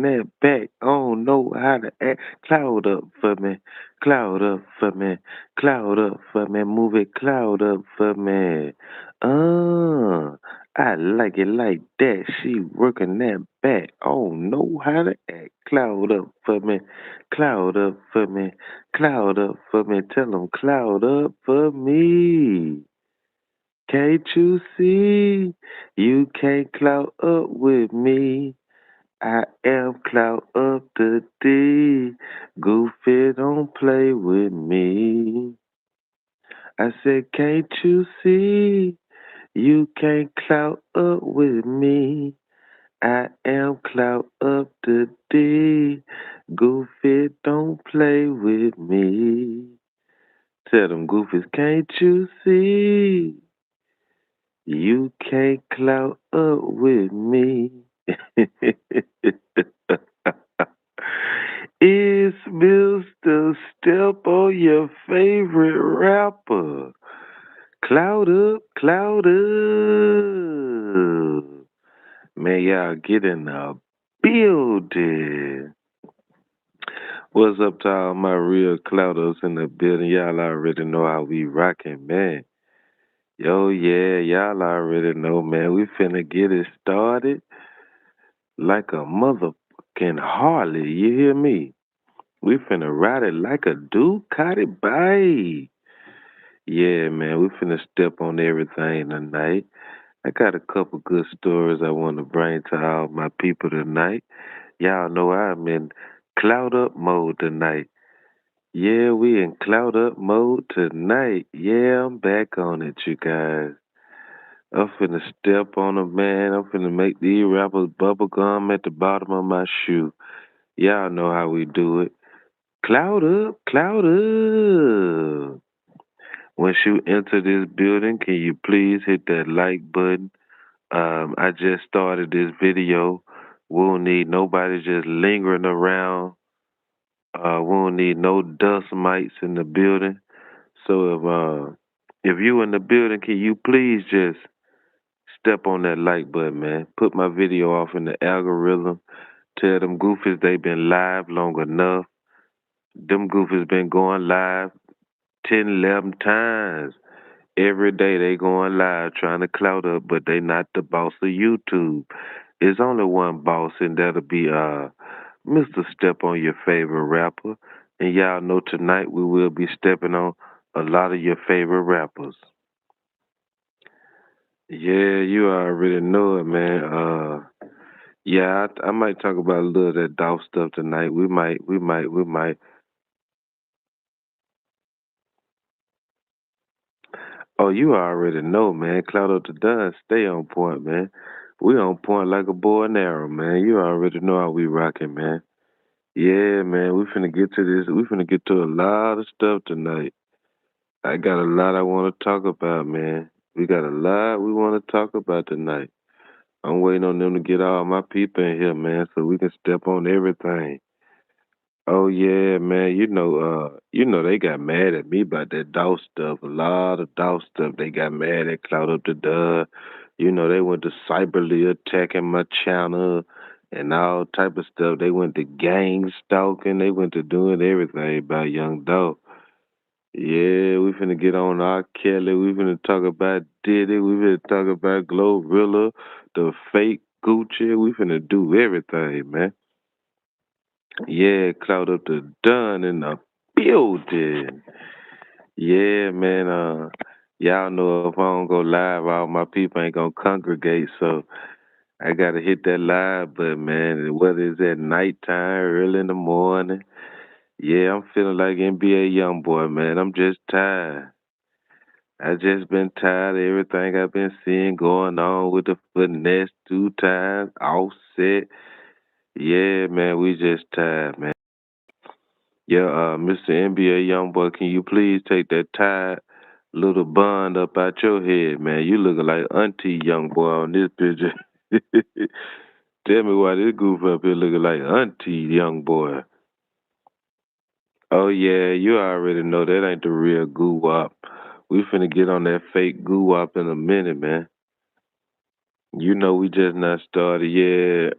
that back. I don't know how to act. Cloud up for me, cloud up for me, cloud up for me, move it, cloud up for me. I like it like that. She working that back. I don't know how to act. Cloud up for me, cloud up for me, cloud up for me. Tell them cloud up for me. Can't you see? You can't cloud up with me. I am cloud up the D. Goofy, don't play with me. I said, can't you see? You can't cloud up with me. I am cloud up the D. Goofy, don't play with me. Tell them goofies, can't you see? You can't cloud up with me. It's Mr. Step on your favorite rapper. Cloud up, cloud up. Man, y'all get in the building. What's up to all my real clouders in the building? Y'all already know how we rockin', man. Yo, yeah, y'all already know, man. We finna get it started like a motherfucking Harley. You hear me? We finna ride it like a Ducati bike. Yeah, man, we finna step on everything tonight. I got a couple good stories I want to bring to all my people tonight. Y'all know I'm in cloud up mode tonight. Yeah, we in cloud up mode tonight. Yeah, I'm back on it, you guys. I'm finna step on them, man. I'm finna make these rappers bubble gum at the bottom of my shoe. Y'all know how we do it. Cloud up, cloud up. Once you enter this building, can you please hit that like button? I just started this video. We don't need nobody just lingering around. We don't need no dust mites in the building. So if you in the building, can you please just step on that like button, man? Put my video off in the algorithm. Tell them goofies they been live long enough. Them goofies been going live 10, 11 times. Every day they going live trying to clout up, but they not the boss of YouTube. It's only one boss, and that'll be Mr. Step on your favorite rapper. And y'all know tonight we will be stepping on a lot of your favorite rappers. Yeah, you already know it, man. Yeah, I might talk about a little of that Dolph stuff tonight. We might. Oh, you already know, man. Cloud up the Dunn, stay on point, man. We on point like a bow and arrow, man. You already know how we rocking, man. Yeah, man. We finna get to this. We finna get to a lot of stuff tonight. I got a lot I want to talk about, man. We got a lot we want to talk about tonight. I'm waiting on them to get all my people in here, man, so we can step on everything. Oh yeah, man. You know they got mad at me about that DOS stuff. A lot of DOS stuff. They got mad at Cloud Up the Dub. You know, they went to cyberly attacking my channel and all type of stuff. They went to gang stalking. They went to doing everything about Young Dog. Yeah, we finna get on R. Kelly. We finna talk about Diddy. We finna talk about Glorilla, the fake Gucci. We finna do everything, man. Yeah, Cloud Up the Dun in the building. Yeah, man. Y'all know if I don't go live, all my people ain't gonna congregate. So I gotta hit that live button, man. Whether it's at nighttime, early in the morning. Yeah, I'm feeling like NBA young boy, man. I'm just tired. I just been tired of everything I've been seeing going on with the finesse 2 times, offset. Yeah, man, we just tired, man. Yeah, Mr. NBA Youngboy, can you please take that tied little bun up out your head, man? You looking like Auntie Youngboy on this picture. Tell me why this goof up here looking like Auntie Youngboy. Oh yeah, you already know that ain't the real goo wop. We finna get on that fake goo wop in a minute, man. You know we just not started. Yeah,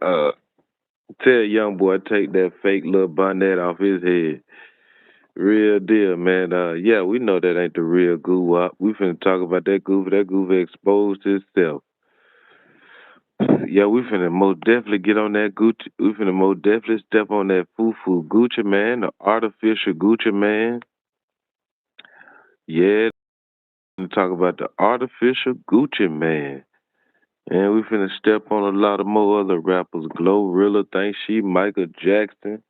Tell young boy take that fake little bonnet off his head. Real deal, man. Yeah, we know that ain't the real goo wop. We finna talk about that goof. That goof exposed himself. Yeah, we finna most definitely get on that Gucci. We finna most definitely step on that foo Gucci man, the artificial Gucci man. Yeah, we talk about the artificial Gucci man. And we finna step on a lot of more other rappers. Glorilla thinks she Michael Jackson.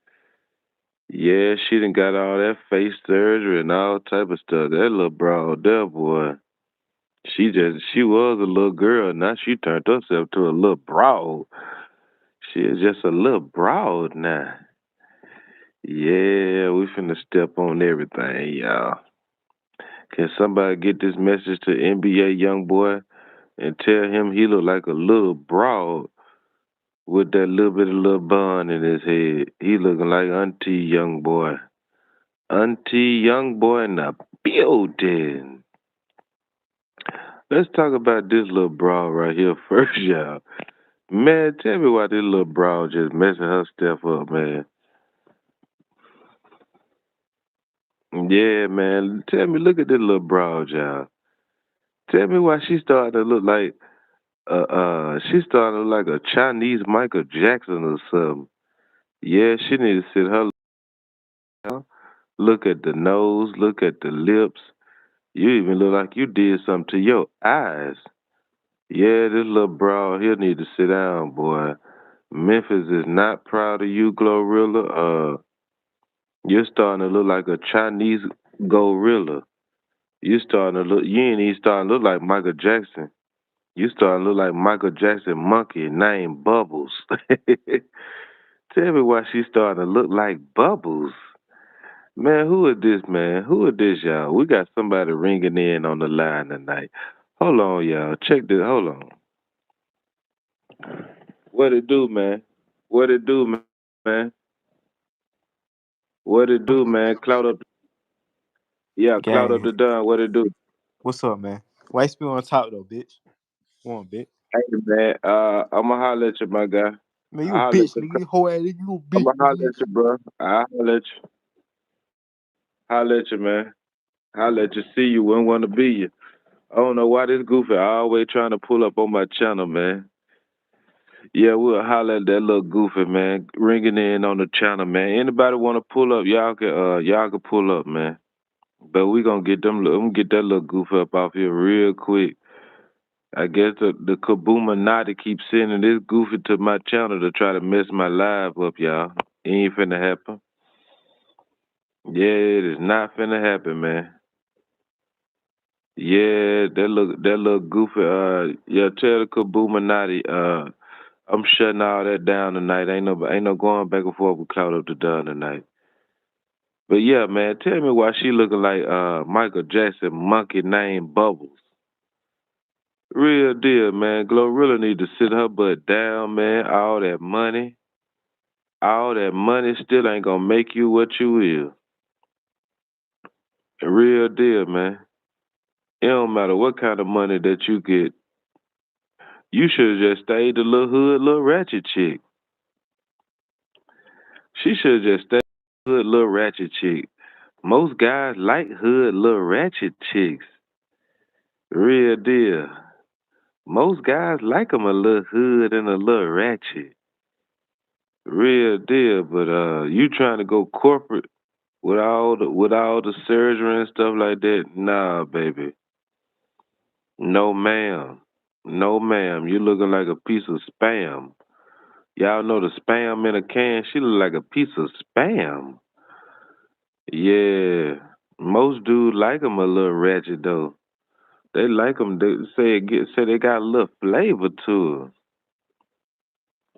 Yeah, she done got all that face surgery and all type of stuff. That little broad there, boy. She was a little girl. Now she turned herself to a little broad. She is just a little broad now. Yeah, we finna step on everything, y'all. Can somebody get this message to NBA young boy and tell him he look like a little broad with that little bit of little bun in his head? He looking like Auntie young boy. Auntie young boy in the building. Let's talk about this little broad right here first, y'all. Man, tell me why this little broad just messing her stuff up, man. Yeah, man. Tell me, look at this little broad, y'all. Tell me why she started to look like she started to look like a Chinese Michael Jackson or something. Yeah, she need to sit her down. Look at the nose, look at the lips. You even look like you did something to your eyes. Yeah, this little broad here need to sit down, boy. Memphis is not proud of you, Glorilla. You're starting to look like a Chinese gorilla. You ain't even starting to look like Michael Jackson. You starting to look like Michael Jackson monkey named Bubbles. Tell me why she starting to look like Bubbles. Man, who is this, man? Who is this, y'all? We got somebody ringing in on the line tonight. Hold on, y'all. Check this. Hold on. What it do, man? What it do, man? What it do, man? Cloud up. Yeah, cloud up the Gang, done. What it do? what's up, man? Why you still on top though, bitch? Come on, bitch. Hey, man. I'ma holler at you, my guy. Man, you a I holler at bitch, you. nigga. You whole ass nigga. You a bitch, I'ma holler nigga. at you, bro. I holler at you. Holler at you, man. Holler at you. See you. Wouldn't want to be you. I don't know why this goofy always trying to pull up on my channel, man. Yeah, we'll holler at that little goofy, man. Ringing in on the channel, man. Anybody want to pull up? Y'all can pull up, man. But we gonna get them. I'm gonna get that little goofy up off here real quick. I guess the Kaboominati keeps sending this goofy to my channel to try to mess my live up, y'all. Ain't finna happen. Yeah, it is not finna happen, man. Yeah, that little goofy. Yeah, tell the Kaboominati. I'm shutting all that down tonight. Ain't no going back and forth with Cloud Up the Dunn tonight. But yeah, man, tell me why she looking like Michael Jackson monkey named Bubbles. Real deal, man. Glorilla need to sit her butt down, man. All that money still ain't gonna make you what you is. Real deal, man. It don't matter what kind of money that you get. You should have just stayed the little hood, little ratchet chick. She should have just stayed the hood, little ratchet chick. Most guys like hood, little ratchet chicks. Real deal. Most guys like 'em a little hood and a little ratchet. Real deal. But you trying to go corporate with all the surgery and stuff like that? Nah, baby. No, ma'am. No, ma'am. You looking like a piece of spam. Y'all know the spam in a can? She look like a piece of spam. Yeah. Most dudes like 'em a little ratchet, though. They like 'em. They say they got a little flavor to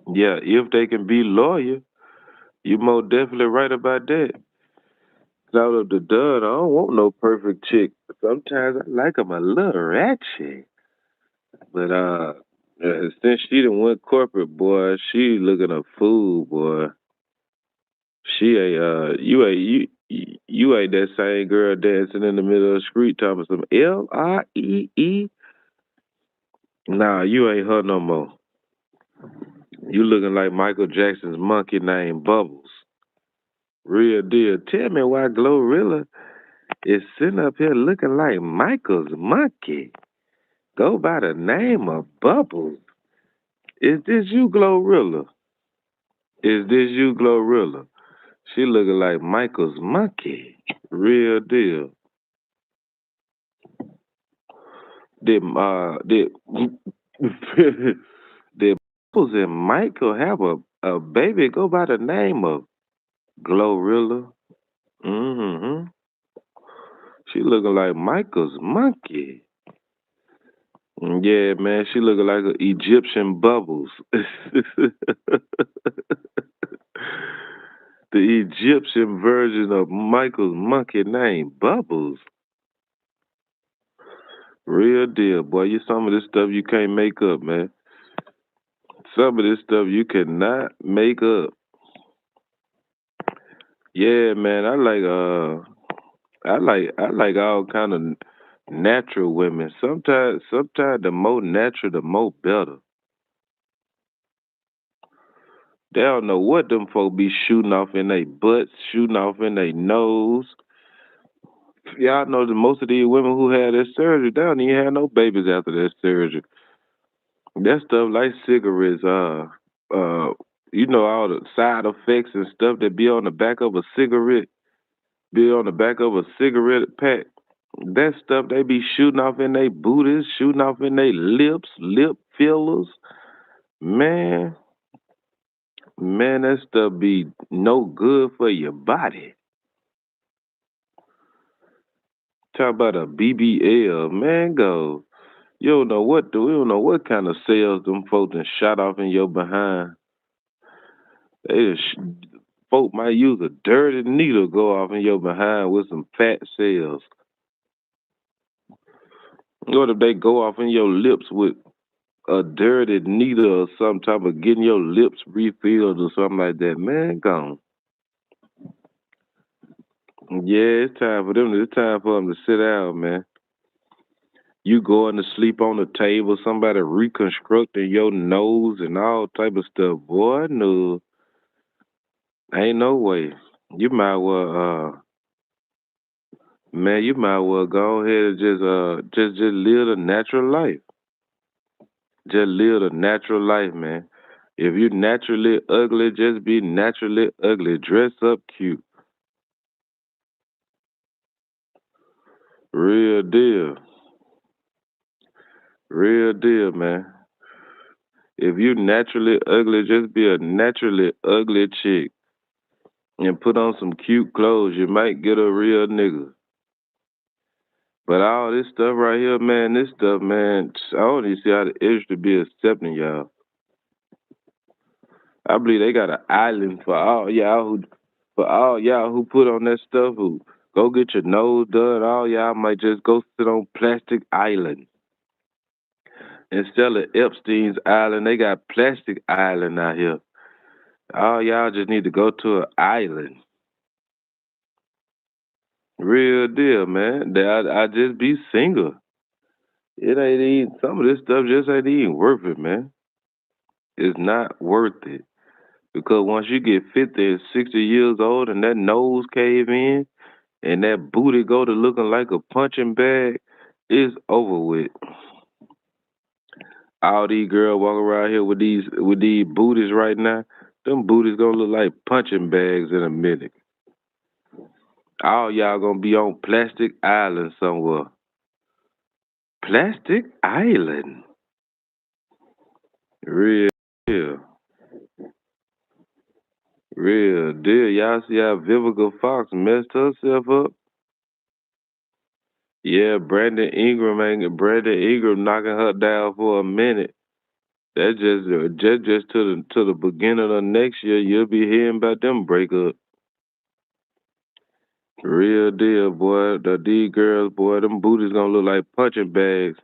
'em. Yeah, if they can be loyal, you more definitely right about that. Out of the dud, I don't want no perfect chick. Sometimes I like 'em a little ratchet. But since she done went corporate, boy, she looking a fool, boy. She ain't you ain't that same girl dancing in the middle of the street talking some Lee. Nah, you ain't her no more. You looking like Michael Jackson's monkey named Bubbles. Real deal. Tell me why Glorilla is sitting up here looking like Michael's monkey. Go by the name of Bubbles. Is this you, Glorilla? Is this you, Glorilla? She looking like Michael's monkey. Real deal. Did did Bubbles and Michael have a baby go by the name of Glorilla? Mm-hmm. She looking like Michael's monkey. Yeah, man, she looking like an Egyptian Bubbles. The Egyptian version of Michael's monkey named Bubbles. Real deal, boy. You some of this stuff you can't make up, man. Some of this stuff you cannot make up. Yeah, man. I like all kind of natural women. Sometimes the more natural, the more better. They don't know what them folk be shooting off in their butts, shooting off in their nose. Y'all know that most of these women who had that surgery, they don't even have no babies after that surgery. That stuff like cigarettes, you know, all the side effects and stuff that be on the back of a cigarette, be on the back of a cigarette pack. That stuff they be shooting off in their booties, shooting off in their lips, lip fillers. Man, man, that stuff be no good for your body. Talk about a BBL, man, go. You don't know what kind of cells them folks done shot off in your behind. They just, folk might use a dirty needle go off in your behind with some fat cells. What if they go off in your lips with a dirty needle or some type of getting your lips refilled or something like that? Man, gone. Yeah, it's time for them. It's time for them to sit down, man. You going to sleep on the table, somebody reconstructing your nose and all type of stuff. Boy, no, ain't no way. You might well, man, you might well go ahead and just live a natural life. Just live a natural life, man. If you naturally ugly, just be naturally ugly. Dress up cute. Real deal. Real deal, man. If you naturally ugly, just be a naturally ugly chick and put on some cute clothes. You might get a real nigga. But all this stuff right here, man, this stuff, man, I don't even see how the industry be accepting y'all. I believe they got an island for all y'all who put on that stuff who go get your nose done. All y'all might just go sit on Plastic Island. Instead of Epstein's Island, they got Plastic Island out here. All y'all just need to go to an island. Real deal, man. I just be single. It ain't even some of this stuff just ain't even worth it, man. It's not worth it. Because once you get 50 and 60 years old and that nose cave in and that booty go to looking like a punching bag, it's over with. All these girls walking around here with these booties right now, them booties gonna look like punching bags in a minute. All y'all gonna be on Plastic Island somewhere. Plastic Island. Real deal. Real deal. Y'all see how Vivica Fox messed herself up? Yeah, Brandon Ingram knocking her down for a minute. That just to the beginning of next year, you'll be hearing about them breakup. Real deal, boy. These girls, boy, them booties gonna look like punching bags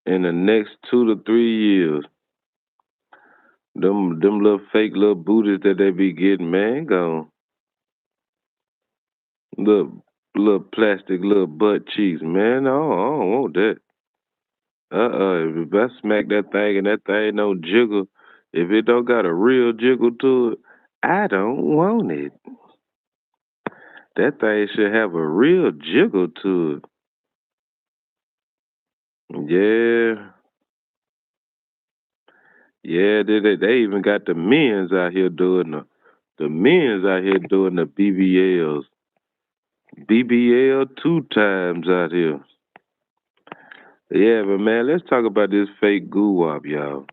in the next 2 to 3 years. Them little fake little booties that they be getting, man, gone. Little plastic little butt cheeks, man. I don't want that. If I smack that thing and that thing don't jiggle, If it don't got a real jiggle to it, I don't want it. That thing should have a real jiggle to it. Yeah. Yeah, they even got the men's out here doing the men's out here doing the BBLs. BBL two times out here. Yeah, but man, let's talk about this fake goo wop, y'all.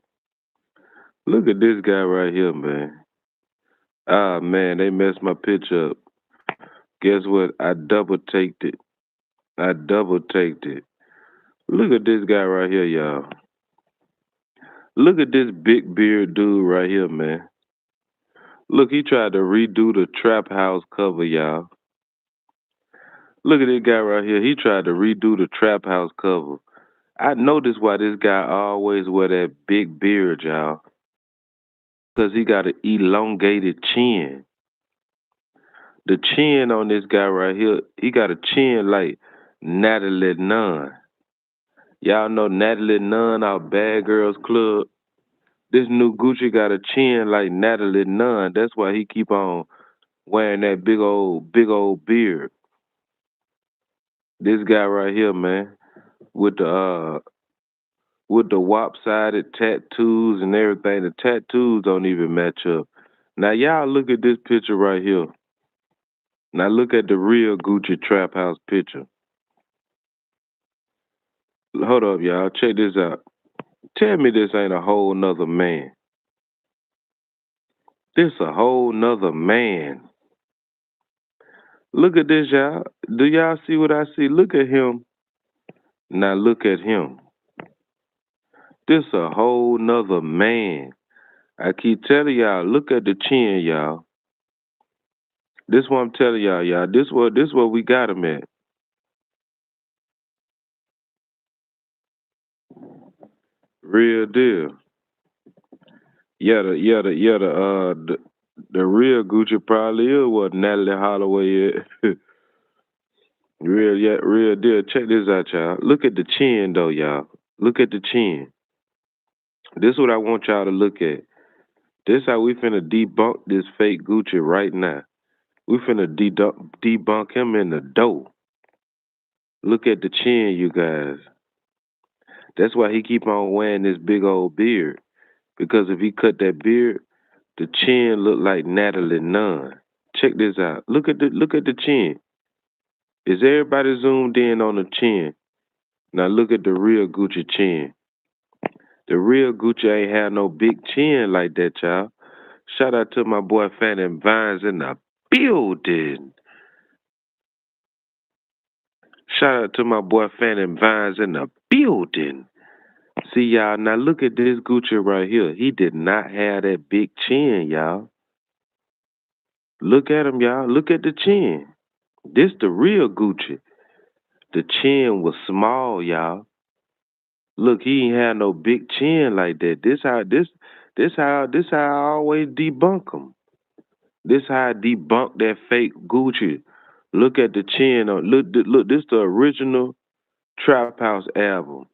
Look at this guy right here, man. Ah man, they messed my picture up. Guess what? I double taked it. I double taked it. Look at this guy right here, y'all. Look at this big beard dude right here, man. Look, he tried to redo the trap house cover, y'all. Look at this guy right here. He tried to redo the trap house cover. I noticed why this guy always wear that big beard, y'all. Cause he got an elongated chin. The chin on this guy right here, he got a chin like Natalie Nunn. Y'all know Natalie Nunn out Bad Girls Club. This new Gucci got a chin like Natalie Nunn. That's why he keep on wearing that big old beard. This guy right here, man, with the wop-sided tattoos and everything. The tattoos don't even match up. Now y'all look at this picture right here. Now look at the real Gucci Trap House picture. Hold up, y'all. Check this out. Tell me this ain't a whole nother man. This a whole nother man. Look at this, y'all. Do y'all see what I see? Look at him. Now look at him. This a whole nother man. I keep telling y'all, look at the chin, y'all. This what I'm telling y'all, y'all. This what we got him at. Real deal. The real Gucci probably is what Natalie Holloway is. Real deal. Check this out, y'all. Look at the chin though, y'all. Look at the chin. This is what I want y'all to look at. This how we finna debunk this fake Gucci right now. We finna debunk him in the dough. Look at the chin, you guys. That's why he keep on wearing this big old beard. Because if he cut that beard, the chin look like Natalie Nunn. Check this out. Look at the chin. Is everybody zoomed in on the chin? Now look at the real Gucci chin. The real Gucci ain't have no big chin like that, y'all. Shout out to my boy Fanny Vines in the building. Shout out to my boy Fanny Vines in the building. See y'all, now look at this Gucci right here. He did not have that big chin, y'all. Look at him, y'all. Look at the chin. This the real Gucci. The chin was small, y'all. Look, he ain't had no big chin like that. This how I always debunk him. This how I debunk that fake Gucci. Look at the chin on look, this the original Trap House album.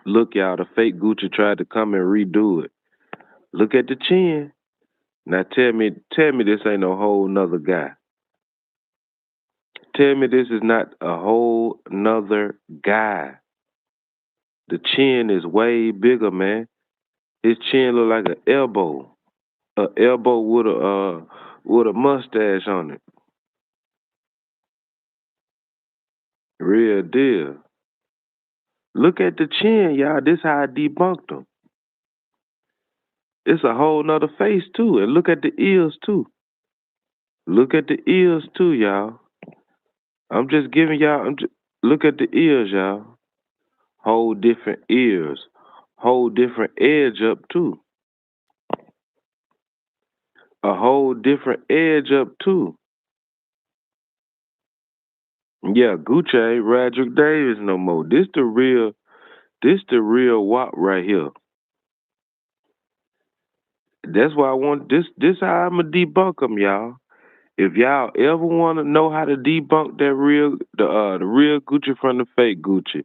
Look, y'all, the fake Gucci tried to come and redo it. Look at the chin. Now tell me this ain't no whole nother guy. Tell me this is not a whole nother guy. The chin is way bigger, man. His chin look like an elbow. A elbow with a mustache on it. Real deal. Look at the chin, y'all. This how I debunked him. It's a whole nother face too. And look at the ears too. Look at the ears too, y'all. I'm just giving y'all. Look at the ears, y'all. Whole different ears. Whole different edge up too. A whole different edge up too. Yeah, Gucci ain't Roderick Davis no more. This the real WAP right here. That's why I want this how I'ma debunk them, y'all. If y'all ever wanna know how to debunk the real Gucci from the fake Gucci,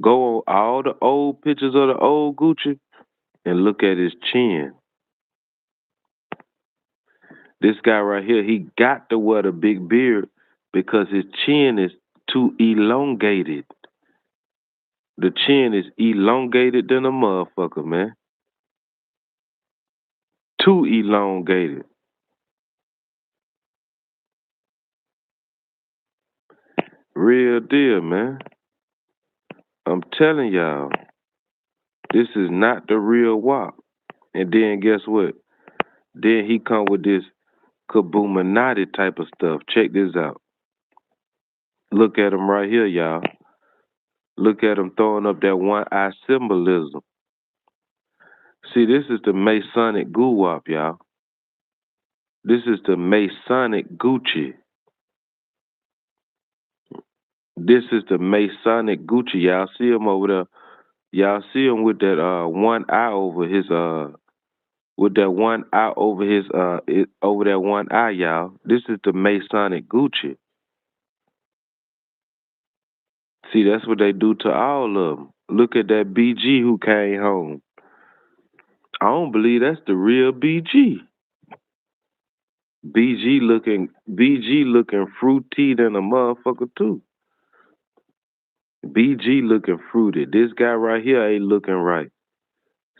go on all the old pictures of the old Gucci and look at his chin. This guy right here, he got to wear the big beard because his chin is too elongated. The chin is elongated than a motherfucker, man. Too elongated. Real deal, man. I'm telling y'all, this is not the real WAP. And then guess what? Then he come with this kaboominati type of stuff. Check this out. Look at him right here, y'all. Look at him throwing up that one eye symbolism. See, this is the Masonic goo wop, y'all. This is the Masonic Gucci. This is the Masonic Gucci. Y'all see him over there. Y'all see him with that one eye over his with that one eye over his over that one eye, y'all. This is the Masonic Gucci. See, that's what they do to all of them. Look at that BG who came home. I don't believe that's the real BG. BG looking fruity than a motherfucker too. BG looking fruity. This guy right here ain't looking right.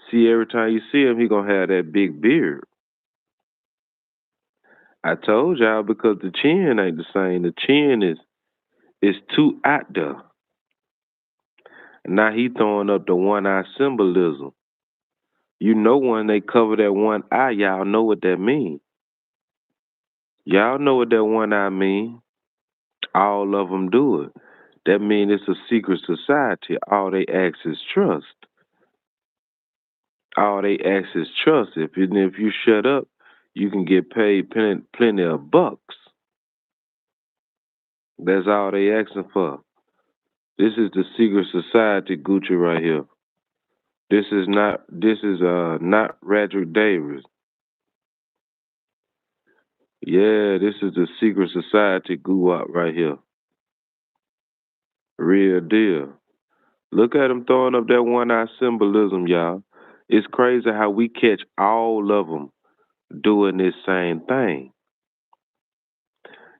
See, every time you see him, he gonna have that big beard. I told y'all because the chin ain't the same. The chin is too out there. Now he throwing up the one eye symbolism. You know when they cover that one eye, y'all know what that mean. Y'all know what that one eye mean. All of them do it. That mean it's a secret society. All they ask is trust. All they ask is trust. If you shut up, you can get paid plenty of bucks. That's all they asking for. This is the secret society Gucci right here. This is not Radrick Davis. Yeah, this is the secret society Guwap right here. Real deal. Look at him throwing up that one eye symbolism, y'all. It's crazy how we catch all of them doing this same thing.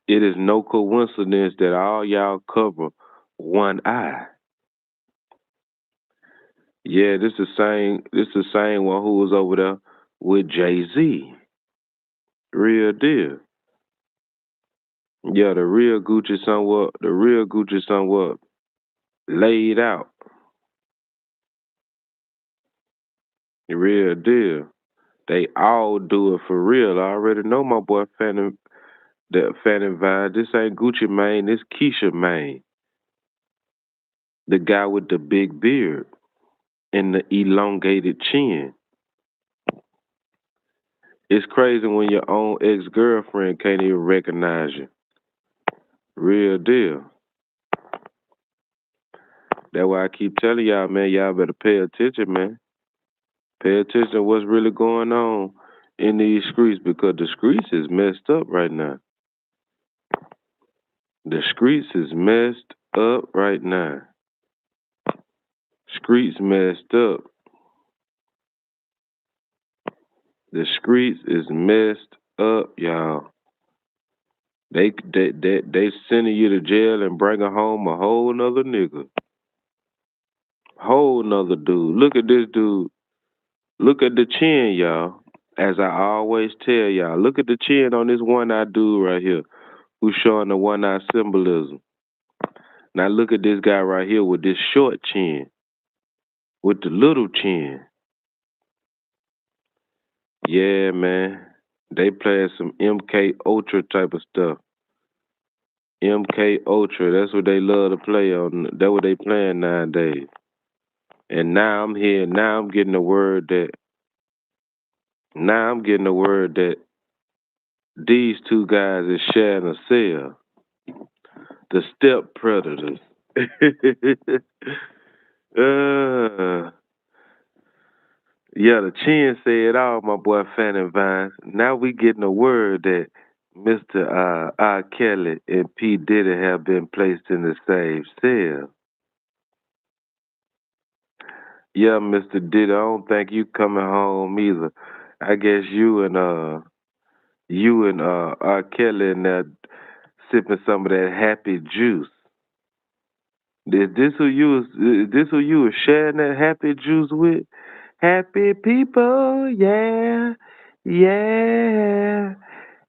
It is no coincidence that all y'all cover one eye. Yeah, this the same. This the same one who was over there with Jay Z. Real deal. Yeah, the real Gucci somewhat laid out. Real deal. They all do it for real. I already know my boy Fanning that Fanning Vine. This ain't Gucci Mane, this Keisha Mane. The guy with the big beard and the elongated chin. It's crazy when your own ex-girlfriend can't even recognize you. Real deal. That's why I keep telling y'all, man, y'all better pay attention, man. Pay attention to what's really going on in these streets because the streets is messed up right now. The streets is messed up right now. Streets messed up. The streets is messed up, y'all. They sending you to jail and bringing home a whole nother nigga. Whole nother dude. Look at this dude. Look at the chin, y'all. As I always tell y'all, look at the chin on this one eye dude right here who's showing the one eye symbolism. Now look at this guy right here with this short chin, with the little chin. Yeah, man. They playing some MK Ultra type of stuff. MK Ultra, that's what they love to play on. That's what they playing nowadays. And now I'm here. Now I'm getting the word that these two guys is sharing a cell. The step predators. uh, yeah, the chin said all, my boy Fanny Vines. Now we getting a word that Mr. R. Kelly and P. Diddy have been placed in the same cell. Yeah, Mr. Diddy, I don't think you coming home either. I guess you and R. Kelly in there sipping some of that happy juice. Is this who you was sharing that happy juice with? Happy people, yeah, yeah,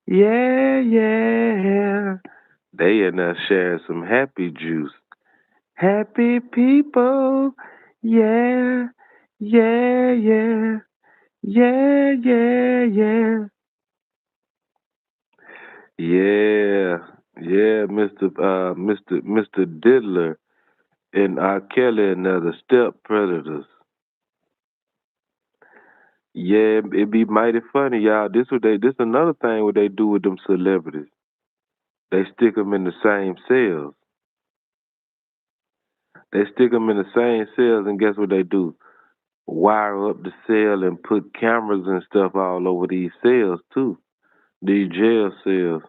yeah, yeah. They in there sharing some happy juice. Happy people, yeah, yeah, yeah, yeah, yeah, yeah. Yeah, yeah, Mr. Diddler and R. Kelly and the step predators. Yeah, it be mighty funny, y'all. This another thing what they do with them celebrities. They stick them in the same cells. They stick them in the same cells, and guess what they do? Wire up the cell and put cameras and stuff all over these cells too. These jail cells.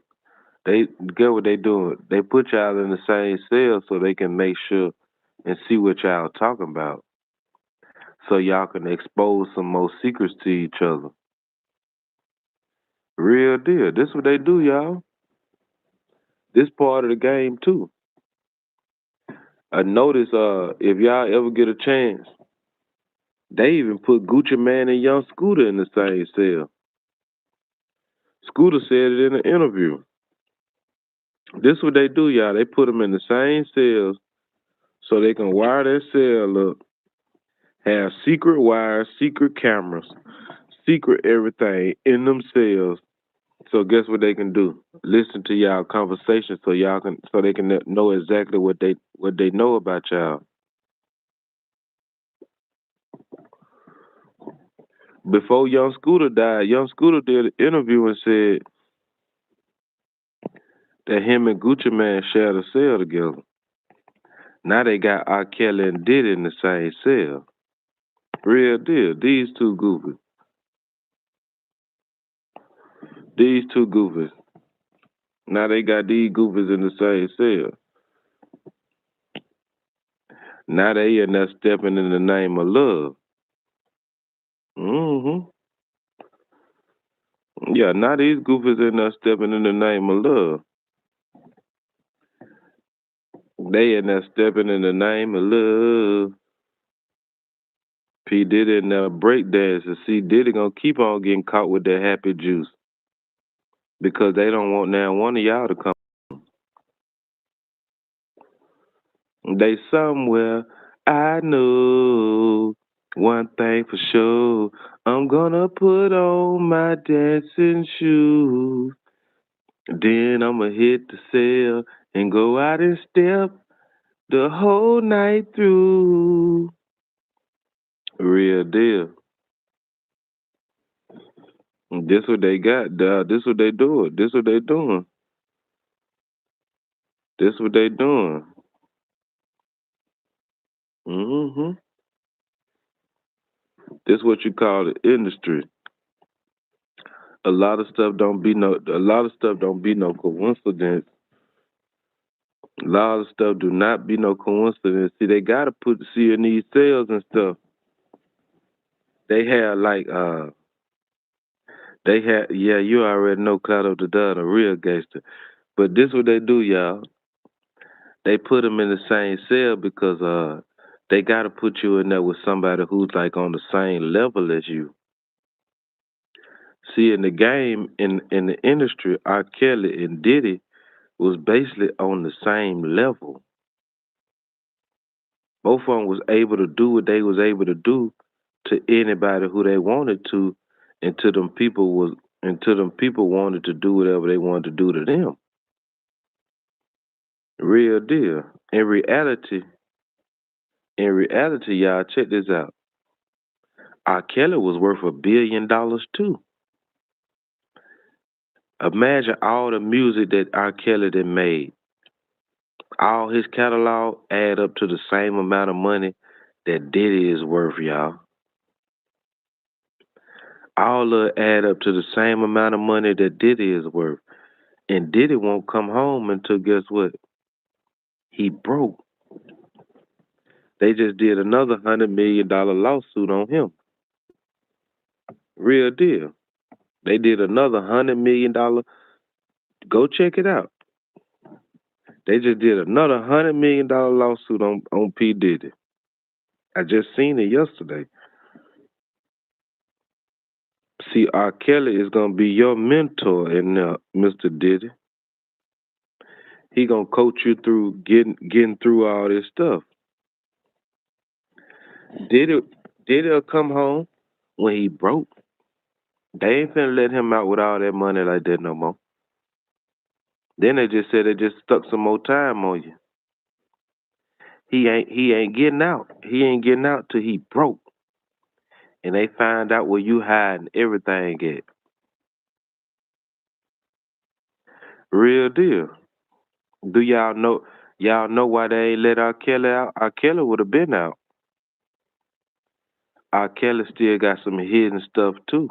They get what they doing. They put y'all in the same cell so they can make sure and see what y'all talking about. So y'all can expose some more secrets to each other. Real deal. This what they do, y'all. This part of the game too. I notice if y'all ever get a chance, they even put Gucci Man and Young Scooter in the same cell. Scooter said it in an interview. This what they do, y'all. They put them in the same cells so they can wire their cell up, have secret wires, secret cameras, secret everything in them cells. So guess what they can do? Listen to y'all conversation so they can know exactly what they know about y'all. Before Young Scooter died, Young Scooter did an interview and said that him and Gucci Man shared a cell together. Now they got R. Kelly and Diddy in the same cell. Real deal. These two goofies. These two goofies. Now they got these goofies in the same cell. Now they in there stepping in the name of love. hmm Yeah, now these goofies in there stepping in the name of love. They in there stepping in the name of love. P Diddy in there break dance and see Diddy gonna keep on getting caught with that happy juice because they don't want now one of y'all to come. They somewhere I know one thing for sure. I'm gonna put on my dancing shoes. Then I'ma hit the cell and go out and step the whole night through. Real deal. This what they got, dawg. This what they doing. This what they doing. This what they doing. hmm This what you call the industry. A lot of stuff don't be no coincidence. A lot of stuff do not be no coincidence. See, they gotta see in these sales and stuff. They have yeah, you already know Cloud of the Dud, a real gangster. But this what they do, y'all. They put them in the same cell because they gotta put you in there with somebody who's like on the same level as you. See, in the game, in the industry, R. Kelly and Diddy was basically on the same level. Both of them was able to do what they was able to do to anybody who they wanted to, until them people wanted to do whatever they wanted to do to them. Real deal. In reality, y'all check this out. R. Kelly was worth $1 billion too. Imagine all the music that R. Kelly did made. All his catalog add up to the same amount of money that Diddy is worth, y'all. All of it add up to the same amount of money that Diddy is worth. And Diddy won't come home until guess what? He broke. They just did another $100 million lawsuit on him. Real deal. They did another $100 million. Go check it out. They just did another $100 million lawsuit on P Diddy. I just seen it yesterday. See, R. Kelly is gonna be your mentor in Mr. Diddy. He gonna coach you through getting through all this stuff. Diddy Diddy'll come home when he broke. They ain't finna let him out with all that money like that no more. Then they just said they just stuck some more time on you. He ain't getting out. He ain't getting out till he broke. And they find out where you hiding everything at. Real deal. Do y'all know why they ain't let R. Kelly out? R. Kelly would have been out. R. Kelly still got some hidden stuff too.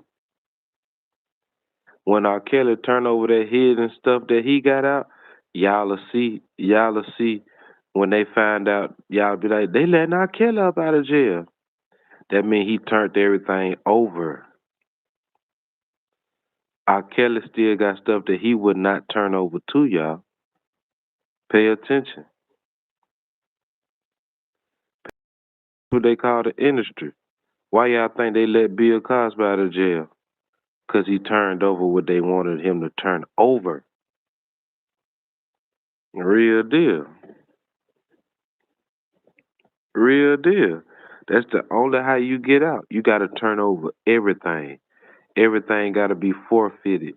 When R. Kelly turn over that hidden stuff that he got out, y'all'll see when they find out, y'all be like, they letting R. Kelly up out of jail. That mean he turned everything over. R. Kelly still got stuff that he would not turn over to y'all. Pay attention. Who they call the industry. Why y'all think they let Bill Cosby out of jail? Because he turned over what they wanted him to turn over. Real deal. Real deal. That's the only how you get out. You got to turn over everything. Everything got to be forfeited.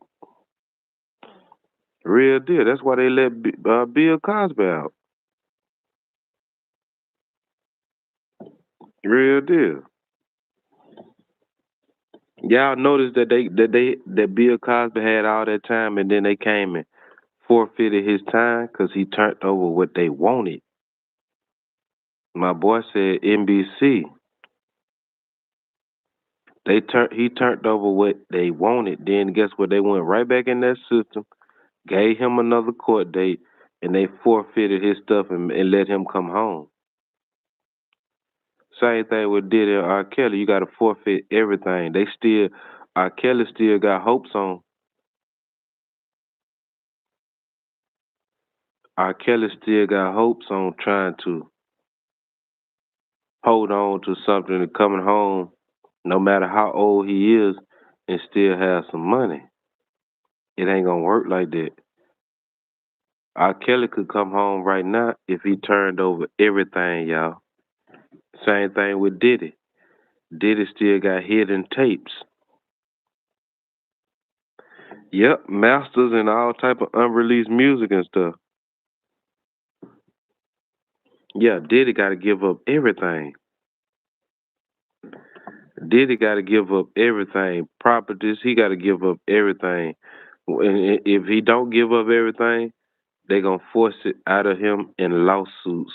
Real deal. That's why they let Bill Cosby out. Real deal. Y'all noticed that Bill Cosby had all that time, and then they came and forfeited his time because he turned over what they wanted. My boy said NBC. He turned over what they wanted. Then guess what? They went right back in that system, gave him another court date, and they forfeited his stuff and let him come home. Same thing with Diddy and R. Kelly. You got to forfeit everything. R. Kelly still got hopes on. R. Kelly still got hopes on trying to hold on to something and coming home, no matter how old he is, and still have some money. It ain't gonna work like that. R. Kelly could come home right now if he turned over everything, y'all. Same thing with Diddy. Diddy still got hidden tapes. Yep, masters and all type of unreleased music and stuff. Yeah, Diddy got to give up everything. Diddy got to give up everything. Properties, he got to give up everything. And if he don't give up everything, they gonna force it out of him in lawsuits.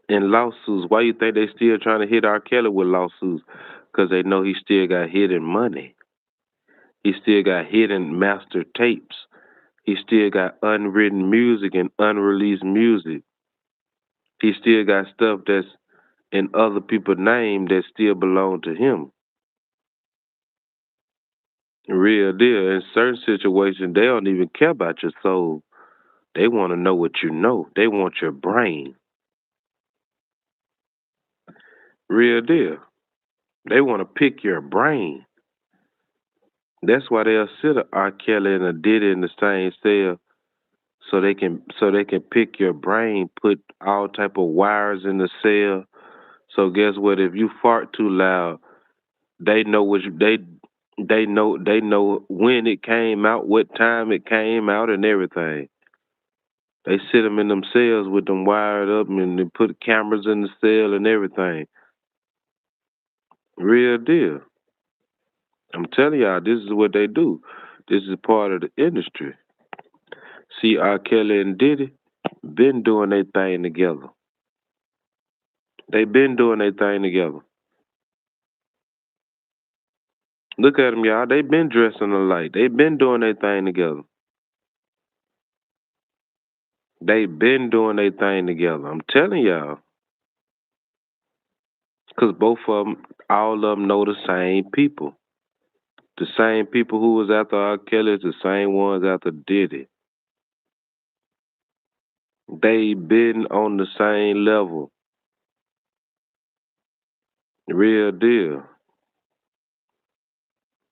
In lawsuits, why you think they still trying to hit R. Kelly with lawsuits? Because they know he still got hidden money. He still got hidden master tapes. He still got unwritten music and unreleased music. He still got stuff that's in other people's name that still belong to him. Real deal. In certain situations, they don't even care about your soul. They want to know what you know. They want your brain. Real deal. They want to pick your brain. That's why they'll sit a R. Kelly and a Diddy in the same cell so they can pick your brain, put all type of wires in the cell. So guess what? If you fart too loud, they know they know when it came out, what time it came out, and everything. They sit them in them cells with them wired up, and they put cameras in the cell and everything. Real deal. I'm telling y'all, this is what they do. This is part of the industry. See, R. Kelly and Diddy been doing their thing together. They been doing their thing together. Look at them, y'all. They been dressing alike. They been doing their thing together. They been doing their thing together. I'm telling y'all, cause both of them, all of them know the same people. The same people who was after R. Kelly is the same ones after Diddy. They been on the same level. Real deal.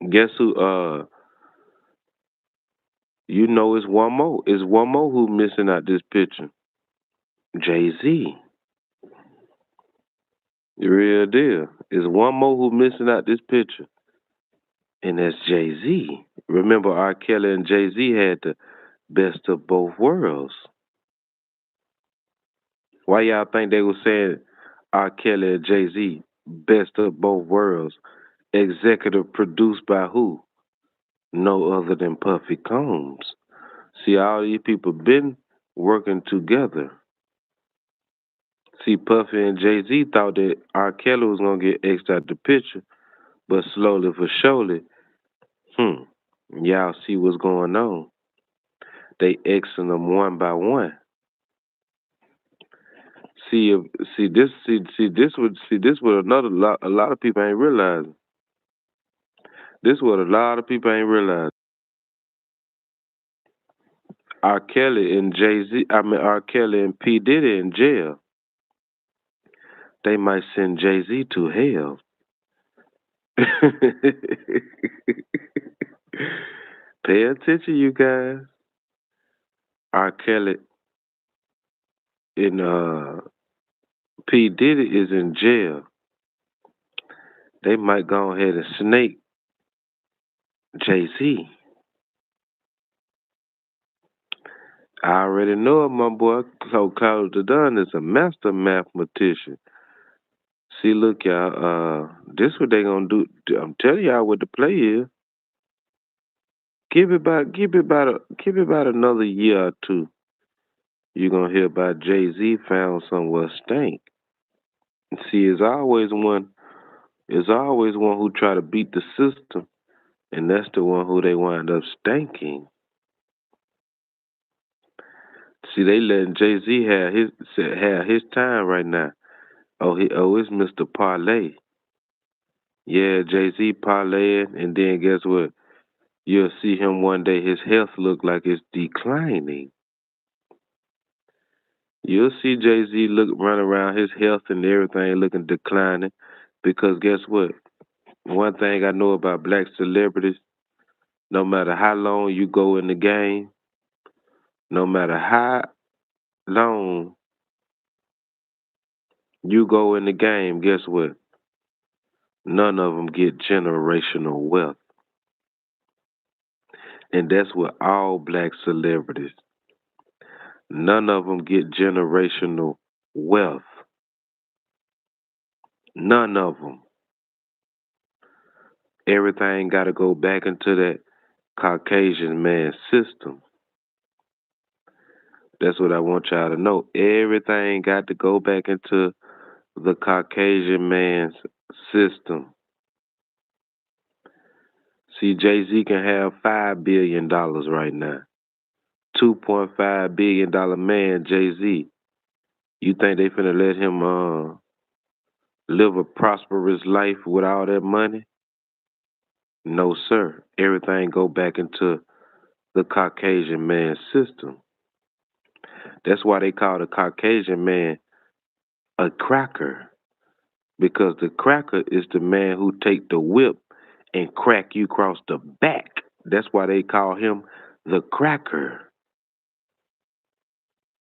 Guess who? You know, it's one more. It's one more who missing out this picture. Jay Z. Real deal. It's one more who missing out this picture, and that's Jay Z. Remember, R. Kelly and Jay Z had the best of both worlds. Why y'all think they were saying R. Kelly and Jay Z best of both worlds? Executive produced by who? No other than Puffy Combs. See, all these people been working together. See, Puffy and Jay Z thought that R. Kelly was gonna get X'd out the picture, but slowly for surely, hmm, y'all see what's going on. They Xing them one by one. See, see this what a lot of people ain't realizing. This what a lot of people ain't realizing. R. Kelly and R. Kelly and P Diddy in jail. They might send Jay Z to hell. Pay attention, you guys. R. Kelly and P Diddy is in jail. They might go ahead and snake Jay Z. I already know it, my boy. So Cloud the Dunn is a master mathematician. See, look, y'all. This what they gonna do. I'm telling y'all what the play is. Give it about another year or two. You're gonna hear about Jay Z found somewhere stink. See, it's always one who try to beat the system, and that's the one who they wind up stanking. See, they letting Jay Z have his time right now. It's Mr. Parlay. Yeah, Jay Z parlaying, and then guess what? You'll see him one day. His health look like it's declining. You'll see Jay Z look run around his health and everything looking declining, because guess what? One thing I know about black celebrities, no matter how long you go in the game, no matter how long you go in the game, guess what? None of them get generational wealth. And that's what all black celebrities, none of them get generational wealth. None of them. Everything got to go back into that Caucasian man system. That's what I want y'all to know. Everything got to go back into the Caucasian man's system. See, Jay Z can have $5 billion right now. $2.5 billion man, Jay Z. You think they finna let him live a prosperous life with all that money? No, sir. Everything go back into the Caucasian man system. That's why they call the Caucasian man a cracker, because the cracker is the man who take the whip and crack you across the back. That's why they call him the cracker.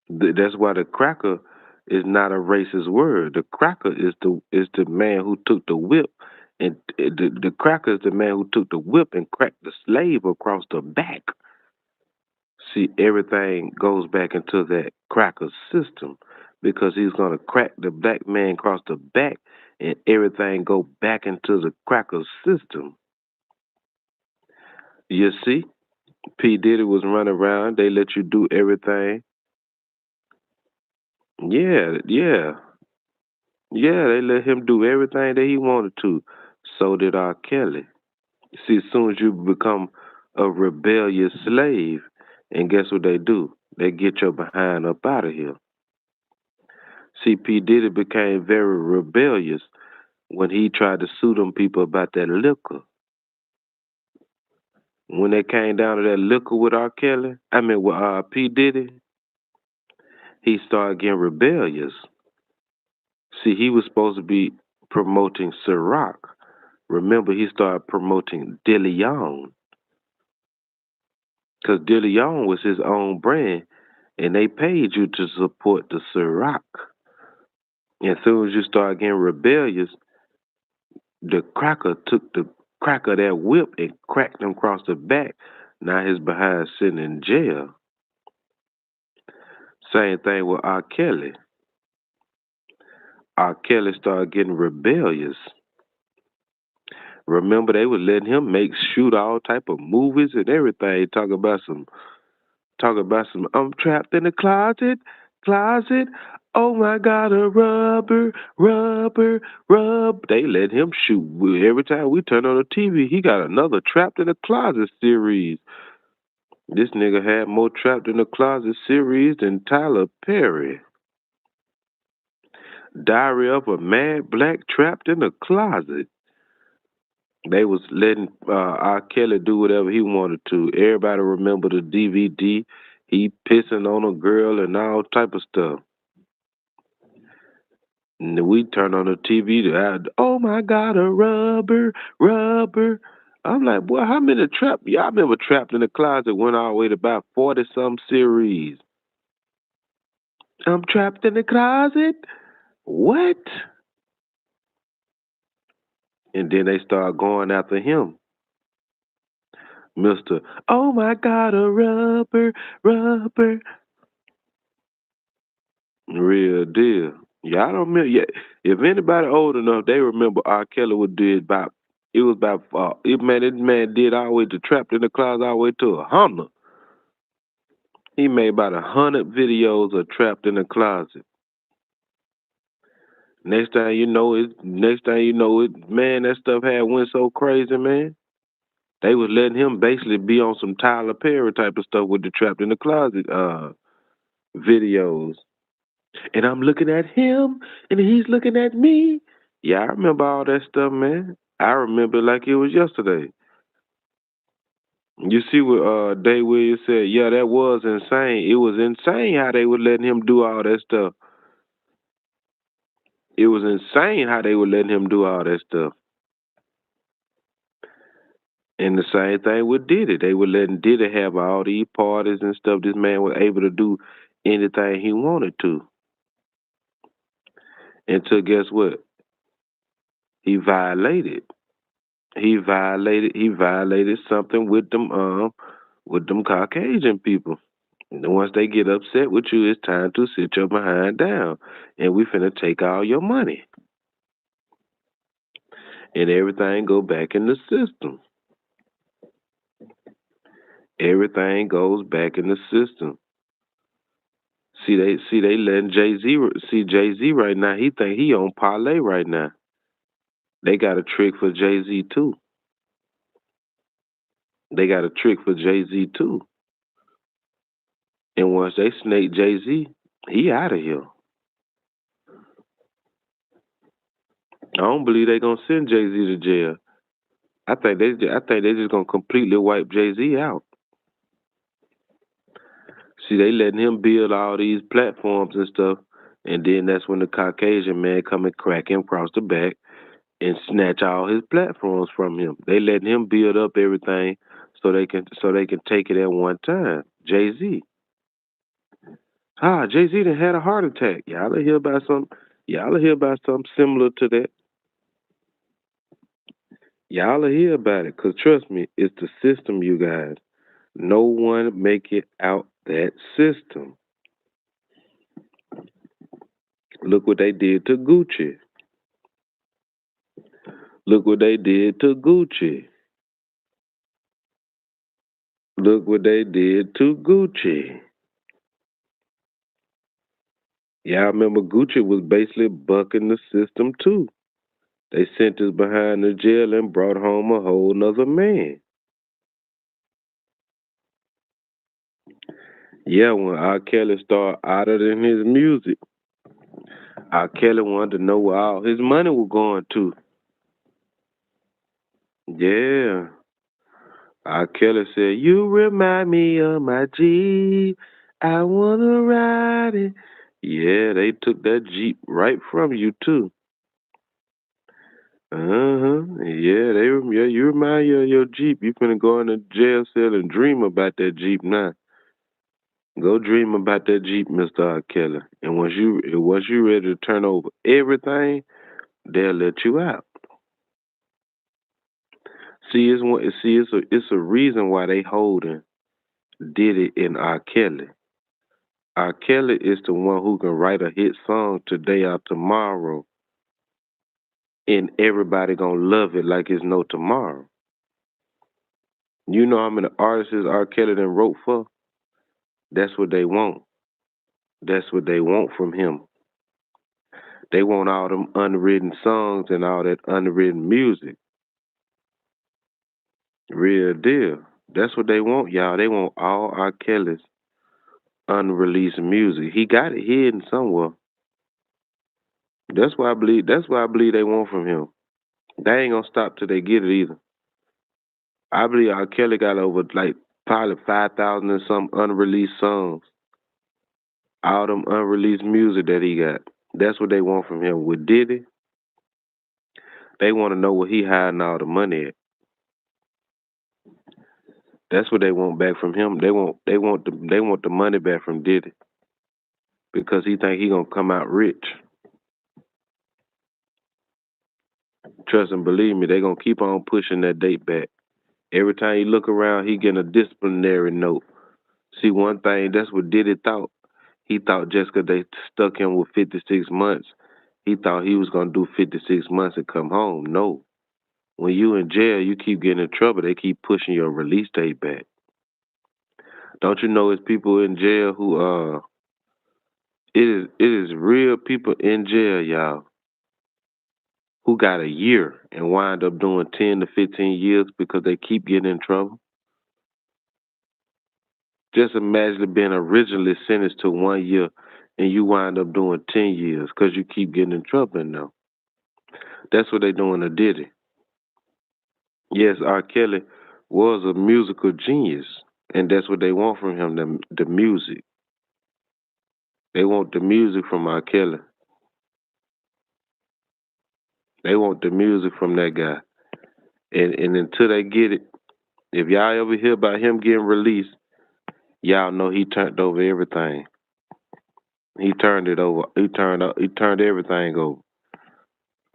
That's why the cracker is not a racist word. The cracker is the man who took the whip, and the cracker is the man who took the whip and cracked the slave across the back. See, everything goes back into that cracker system, because he's gonna crack the black man across the back, and everything go back into the cracker system. You see, P Diddy was running around. They let you do everything. Yeah, yeah, yeah. They let him do everything that he wanted to. So did R. Kelly. See, as soon as you become a rebellious slave, and guess what they do? They get your behind up out of here. See, P. Diddy became very rebellious when he tried to sue them people about that liquor. When they came down to that liquor with R. Kelly, I mean with P. Diddy, he started getting rebellious. See, he was supposed to be promoting Ciroc. Remember, he started promoting De Leon because De Leon was his own brand, and they paid you to support the Ciroc. And as soon as you start getting rebellious, the cracker took the crack of that whip and cracked him across the back. Now his behind sitting in jail. Same thing with R. Kelly. R. Kelly started getting rebellious. Remember, they was letting him shoot all type of movies and everything. Talk about some. I'm trapped in the closet. Oh my God, a rubber. They let him shoot. Every time we turn on the TV, he got another Trapped in the Closet series. This nigga had more Trapped in the Closet series than Tyler Perry. Diary of a Mad Black Trapped in the Closet. They was letting R. Kelly do whatever he wanted to. Everybody remember the DVD. He pissing on a girl and all type of stuff. And then we turn on the TV to add, oh my God, a rubber. I'm like, boy, how many trap? Yeah, I remember Trapped in the Closet went all the way to about 40 some series. I'm trapped in the closet. What? And then they start going after him. Mr. Oh my God, a rubber. Real deal. Y'all don't remember. Yeah, if anybody old enough, they remember R. Kelly was did about. It was about. This man did all the way to Trapped in the Closet, all the way to 100. He made about 100 videos of Trapped in the Closet. Next thing you know it, man, that stuff had went so crazy, man. They was letting him basically be on some Tyler Perry type of stuff with the Trapped in the Closet videos. And I'm looking at him, and he's looking at me. Yeah, I remember all that stuff, man. I remember it like it was yesterday. You see what Dave Williams said? Yeah, that was insane. It was insane how they were letting him do all that stuff. It was insane how they were letting him do all that stuff. And the same thing with Diddy. They were letting Diddy have all these parties and stuff. This man was able to do anything he wanted to. Until guess what? He violated. He violated something with them Caucasian people. And once they get upset with you, it's time to sit your behind down. And we finna take all your money. And everything go back in the system. Everything goes back in the system. See they letting Jay Z right now. He think he on parlay right now. They got a trick for Jay-Z too. They got a trick for Jay-Z too. And once they snake Jay-Z, he out of here. I don't believe they gonna send Jay-Z to jail. I think they just gonna completely wipe Jay-Z out. See, they letting him build all these platforms and stuff, and then that's when the Caucasian man come and crack him across the back and snatch all his platforms from him. They letting him build up everything so they can take it at one time. Jay Z. Jay Z done had a heart attack. Y'all will hear about something similar to that. Y'all will hear about it. Cause trust me, it's the system, you guys. No one make it out that system. Look what they did to Gucci. Look what they did to Gucci. Look what they did to Gucci. Y'all remember Gucci was basically bucking the system too. They sent us behind the jail and brought home a whole nother man. Yeah, when R. Kelly started auditing his music, R. Kelly wanted to know where all his money was going to. Yeah. R. Kelly said, "You remind me of my Jeep. I wanna ride it." Yeah, they took that Jeep right from you too. Yeah, yeah, you remind you of your Jeep. You finna go in the jail cell and dream about that Jeep now. Go dream about that Jeep, Mr. R. Kelly. And once you ready to turn over everything, they'll let you out. It's a reason why they holding Diddy and R. Kelly. R. Kelly is the one who can write a hit song today or tomorrow, and everybody gonna love it like it's no tomorrow. You know how many artists R. Kelly done wrote for? That's what they want. That's what they want from him. They want all them unwritten songs and all that unwritten music. Real deal. That's what they want, y'all. They want all R. Kelly's unreleased music. He got it hidden somewhere. That's why I believe. That's what I believe they want from him. They ain't gonna stop till they get it either. I believe R. Kelly got over like probably 5,000 and some unreleased songs. All them unreleased music that he got. That's what they want from him. With Diddy, they want to know where he hiding all the money at. That's what they want back from him. They want the money back from Diddy because he think he gonna come out rich. Trust and believe me, they gonna keep on pushing that date back. Every time you look around, he getting a disciplinary note. See, one thing, that's what Diddy thought. He thought just 'cause they stuck him with 56 months, he thought he was gonna do 56 months and come home. No. When you in jail, you keep getting in trouble. They keep pushing your release date back. Don't you know it's people in jail who it is real people in jail, y'all, who got a year and wind up doing 10 to 15 years because they keep getting in trouble. Just imagine being originally sentenced to 1 year and you wind up doing 10 years because you keep getting in trouble now. That's what they doing to Diddy. Yes, R. Kelly was a musical genius, and that's what they want from him, the music. They want the music from R. Kelly. They want the music from that guy. And until they get it, if y'all ever hear about him getting released, y'all know he turned over everything. He turned it over. He turned everything over.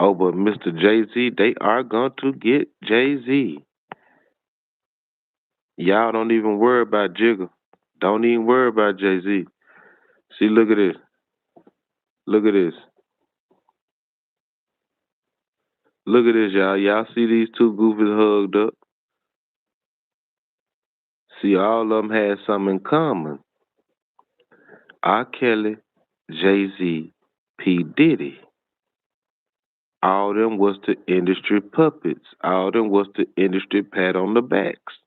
Oh, but Mr. Jay Z, they are going to get Jay Z. Y'all don't even worry about Jigga. Don't even worry about Jay Z. See, look at this. Look at this. Look at this, y'all. Y'all see these two goofies hugged up? See, all of them had something in common. R. Kelly, Jay Z, P. Diddy. All them was the industry puppets. All them was the industry pat on the backs.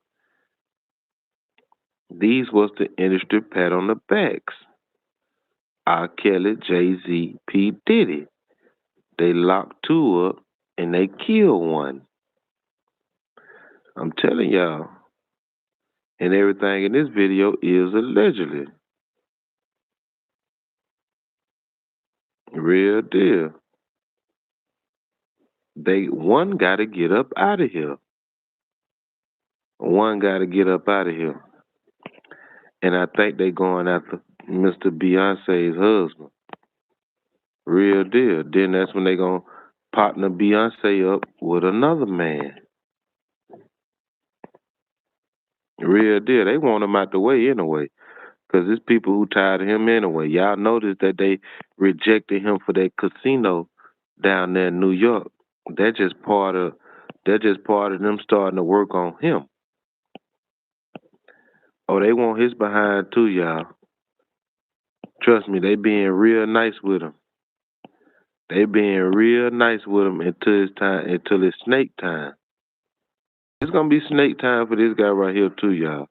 These was the industry pat on the backs. R. Kelly, Jay Z, P. Diddy. They locked two up and they killed one. I'm telling y'all. And everything in this video is allegedly. Real deal. They one gotta get up out of here. One gotta get up out of here. And I think they going after Mr. Beyonce's husband. Real deal. Then that's when they gonna partner Beyonce up with another man. Real deal. They want him out the way anyway. Cause there's people who tired of him anyway. Y'all noticed that they rejected him for that casino down there in New York. That's just part of them starting to work on him. Oh, they want his behind too, y'all. Trust me, they being real nice with him. They being real nice with him until it's snake time. It's gonna be snake time for this guy right here too, y'all.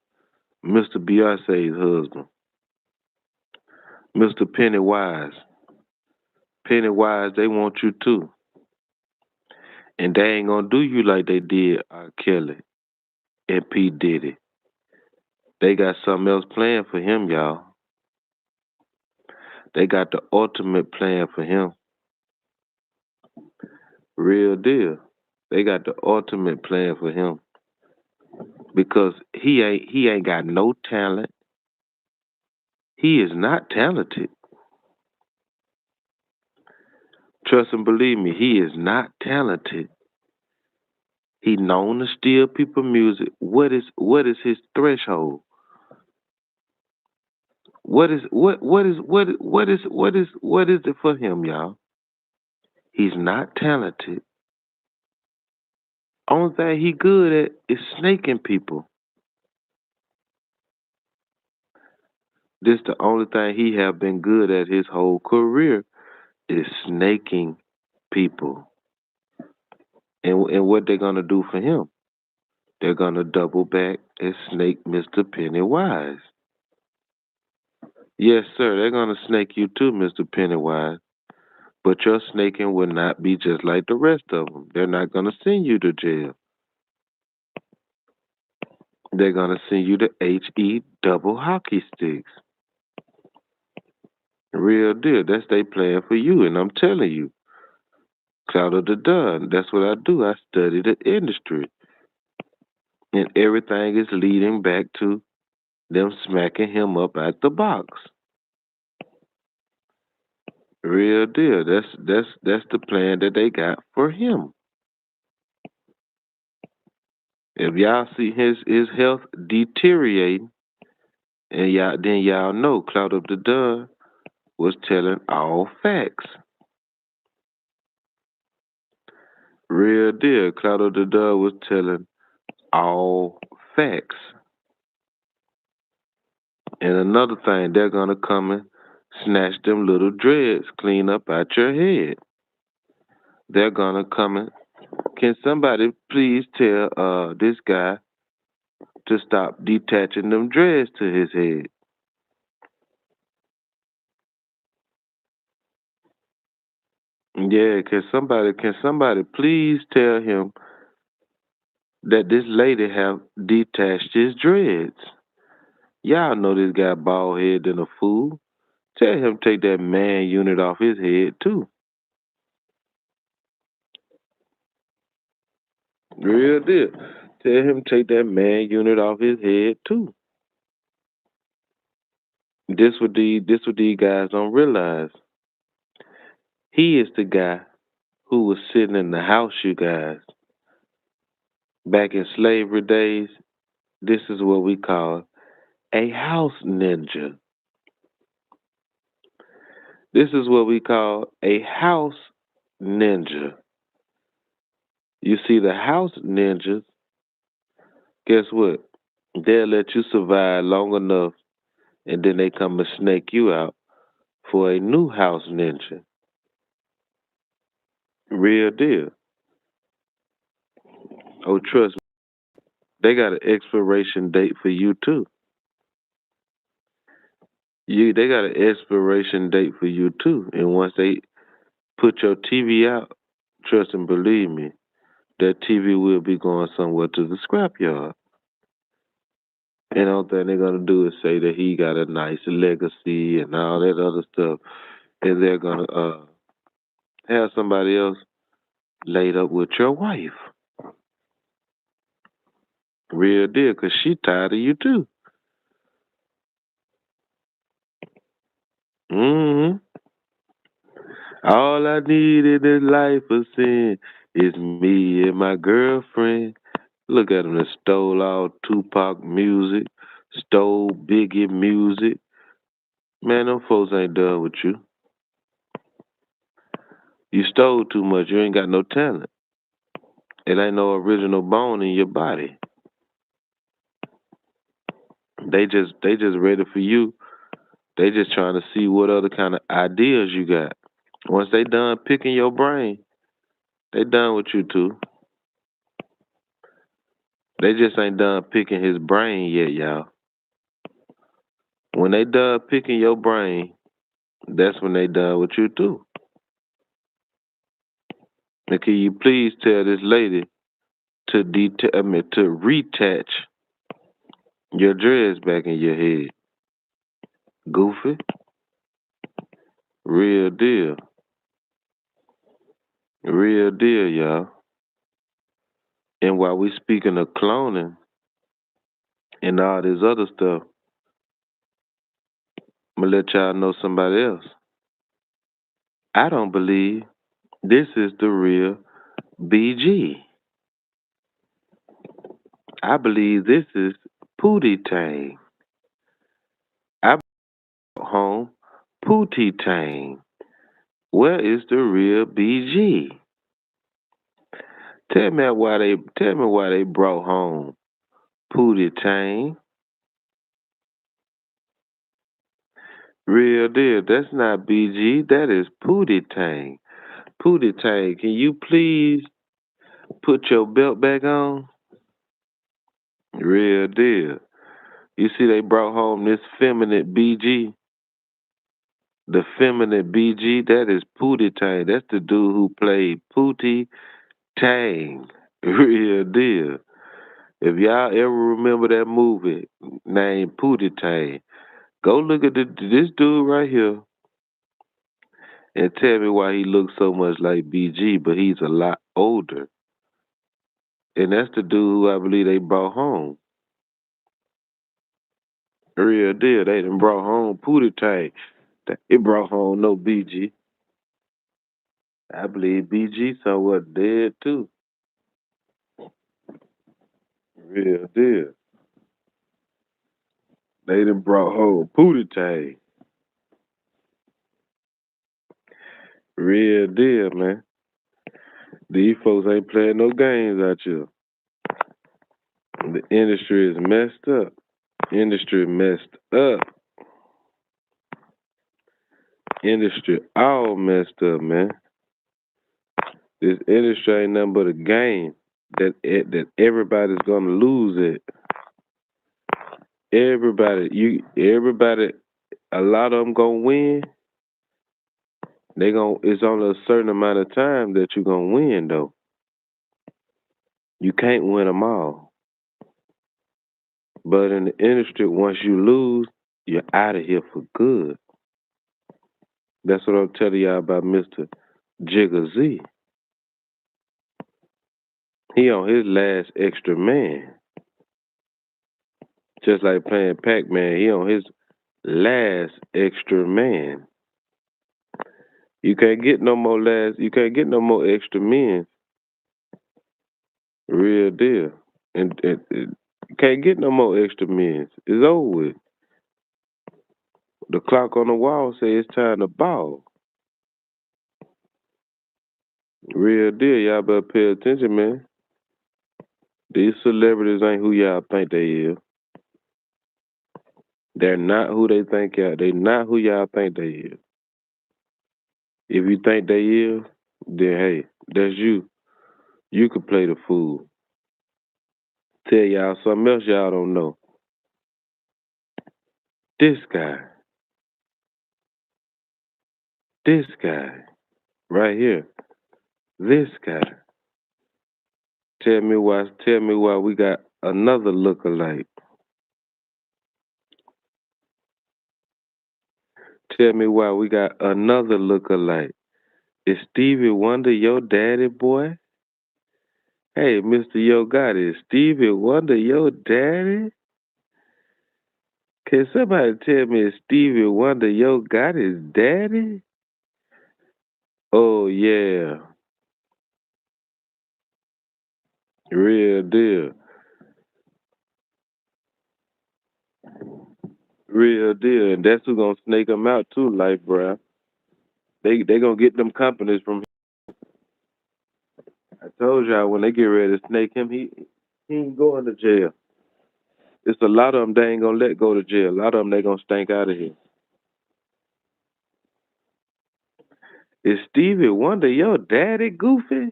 Mr. Beyonce's husband. Mr. Pennywise. Pennywise, they want you too. And they ain't gonna do you like they did R. Kelly and P. Diddy. They got something else planned for him, y'all. They got the ultimate plan for him. Real deal. They got the ultimate plan for him. Because he ain't got no talent. He is not talented. Trust and believe me, he is not talented. He known to steal people music. What is his threshold? What is it for him, y'all? He's not talented. Only thing he good at is snaking people. This the only thing he have been good at his whole career is snaking people. And what they're gonna do for him? They're gonna double back and snake Mr. Pennywise. Yes, sir, they're gonna snake you too, Mr. Pennywise. But your snaking will not be just like the rest of them. They're not gonna send you to jail. They're gonna send you to HE double hockey sticks. Real deal. That's they plan for you, and I'm telling you, cloud of the done. That's what I do. I study the industry, and everything is leading back to them smacking him up at the box. Real deal. That's the plan that they got for him. If y'all see his health deteriorating, and y'all know Cloud of the Dun was telling all facts. Real deal. Cloud of the Dun was telling all facts. And another thing, they're gonna come and snatch them little dreads clean up out your head. They're gonna come and can somebody please tell this guy to stop detaching them dreads to his head? Yeah, can somebody please tell him that this lady have detached his dreads? Y'all know this guy bald head than a fool. Tell him take that man unit off his head too. Real deal. Tell him take that man unit off his head too. This what these guys don't realize. He is the guy who was sitting in the house, you guys. Back in slavery days, this is what we call a house ninja. This is what we call a house ninja. You see, the house ninjas, guess what? They'll let you survive long enough and then they come and snake you out for a new house ninja. Real deal. Oh, trust me, they got an expiration date for you too. They got an expiration date for you too. And once they put your TV out, trust and believe me, that TV will be going somewhere to the scrapyard. And all thing they're gonna do is say that he got a nice legacy and all that other stuff, and they're gonna have somebody else laid up with your wife. Real deal, cause she tired of you too. hmm All I need in this life of sin is me and my girlfriend. Look at them that stole all Tupac music, stole Biggie music. Man, them folks ain't done with you. You stole too much. You ain't got no talent. It ain't no original bone in your body. They just ready for you. They just trying to see what other kind of ideas you got. Once they done picking your brain, they done with you too. They just ain't done picking his brain yet, y'all. When they done picking your brain, That's when they done with you too. Now, can you please tell this lady to retouch your dreads back in your head? Goofy, real deal, real deal, y'all. And while we speaking of cloning and all this other stuff, I'm gonna let y'all know somebody else. I don't believe this is the real BG. I believe this is Pootie Tang. I brought home Pootie Tang. Where is the real BG? Tell me why they brought home Pootie Tang. Real deal. That's not BG. That is Pootie Tang. Pootie Tang, can you please put your belt back on? Real deal. You see, they brought home this feminine BG. The feminine BG, that is Pootie Tang. That's the dude who played Pootie Tang. Real deal. If y'all ever remember that movie named Pootie Tang, go look at this dude right here and tell me why he looks so much like BG, but he's a lot older. And that's the dude who I believe they brought home. Real deal. They done brought home Pootie Tang. It brought home no BG. I believe BG somewhat dead too. Real deal. They done brought home Pootie Tang. Real deal, man. These folks ain't playing no games out here. The industry is messed up. Industry messed up. Industry all messed up, man. This industry ain't nothing but a game that everybody's gonna lose it. Everybody, a lot of them gonna win. It's only a certain amount of time that you gonna win though. You can't win them all. But in the industry, once you lose, you're out of here for good. That's what I'm telling y'all about Mr. Jigga Z. He on his last extra man. Just like playing Pac-Man, he on his last extra man. You can't get no more extra men. Real deal. And you can't get no more extra men. It's over with. The clock on the wall say it's time to ball. Real deal. Y'all better pay attention, man. These celebrities ain't who y'all think they is. They're not who they think y'all. They not who y'all think they is. If you think they is, then hey, that's you. You could play the fool. Tell y'all something else y'all don't know. This guy, this guy, right here, this guy. Tell me why we got another look-alike. Tell me why we got another look-alike. Is Stevie Wonder your daddy, boy? Hey, Mr. Yo Gotti, is Stevie Wonder your daddy? Can somebody tell me is Stevie Wonder Yo Gotti's daddy? Oh, yeah. Real deal. Real deal. And that's who gonna snake him out too, Life Brown. They gonna get them companies from. I told y'all when they get ready to snake him, he ain't going to jail. It's a lot of them they ain't gonna let go to jail. A lot of them they gonna stank out of here. Is Stevie Wonder your daddy, Goofy?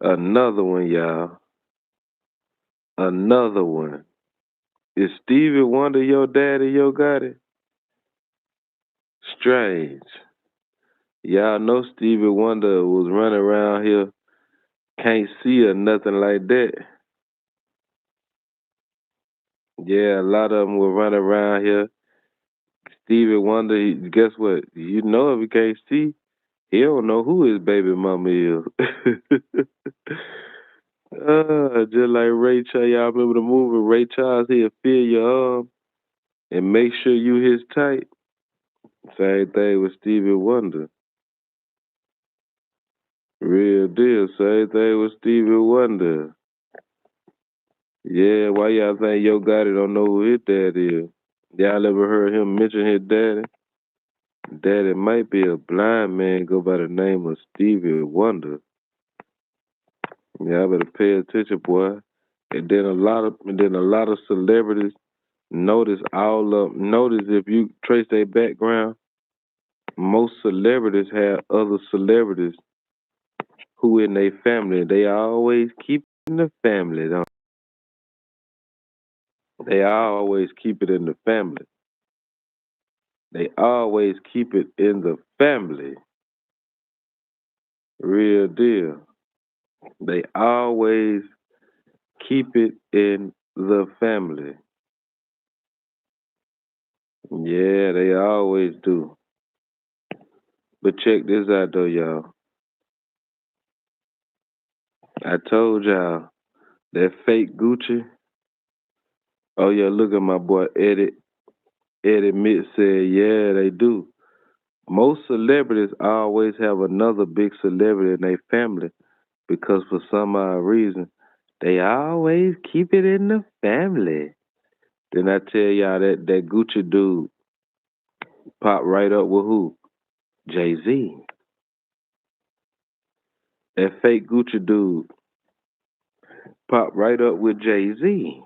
Another one, y'all. Another one. Is Stevie Wonder your daddy, Yo Gotti? strange. Y'all know Stevie Wonder was running around here, can't see or nothing like that. Yeah, a lot of them were running around here. Stevie Wonder, guess what? You know if he can't see, he don't know who his baby mama is. Just like Ray Charles, y'all remember the movie Ray Charles? He'll feel your arm and make sure you his tight. Same thing with Stevie Wonder. Real deal. Same thing with Stevie Wonder. Yeah, why y'all think Yo Gotti don't know who his dad is? Y'all ever heard him mention his daddy? Daddy might be a blind man go by the name of Stevie Wonder. Y'all better pay attention, boy. And then a lot of celebrities notice if you trace their background, most celebrities have other celebrities who in their family. They always keep it in the family, don't they? Always keep it in the family. They always keep it in the family. Real deal. They always keep it in the family. Yeah, they always do. But check this out though, y'all. I told y'all that fake Gucci. Oh yeah, look at my boy Eddie. Eddie Mitt said, yeah, they do. Most celebrities always have another big celebrity in their family because for some odd reason, they always keep it in the family. Then I tell y'all that Gucci dude popped right up with who? Jay Z. That fake Gucci dude popped right up with Jay Z.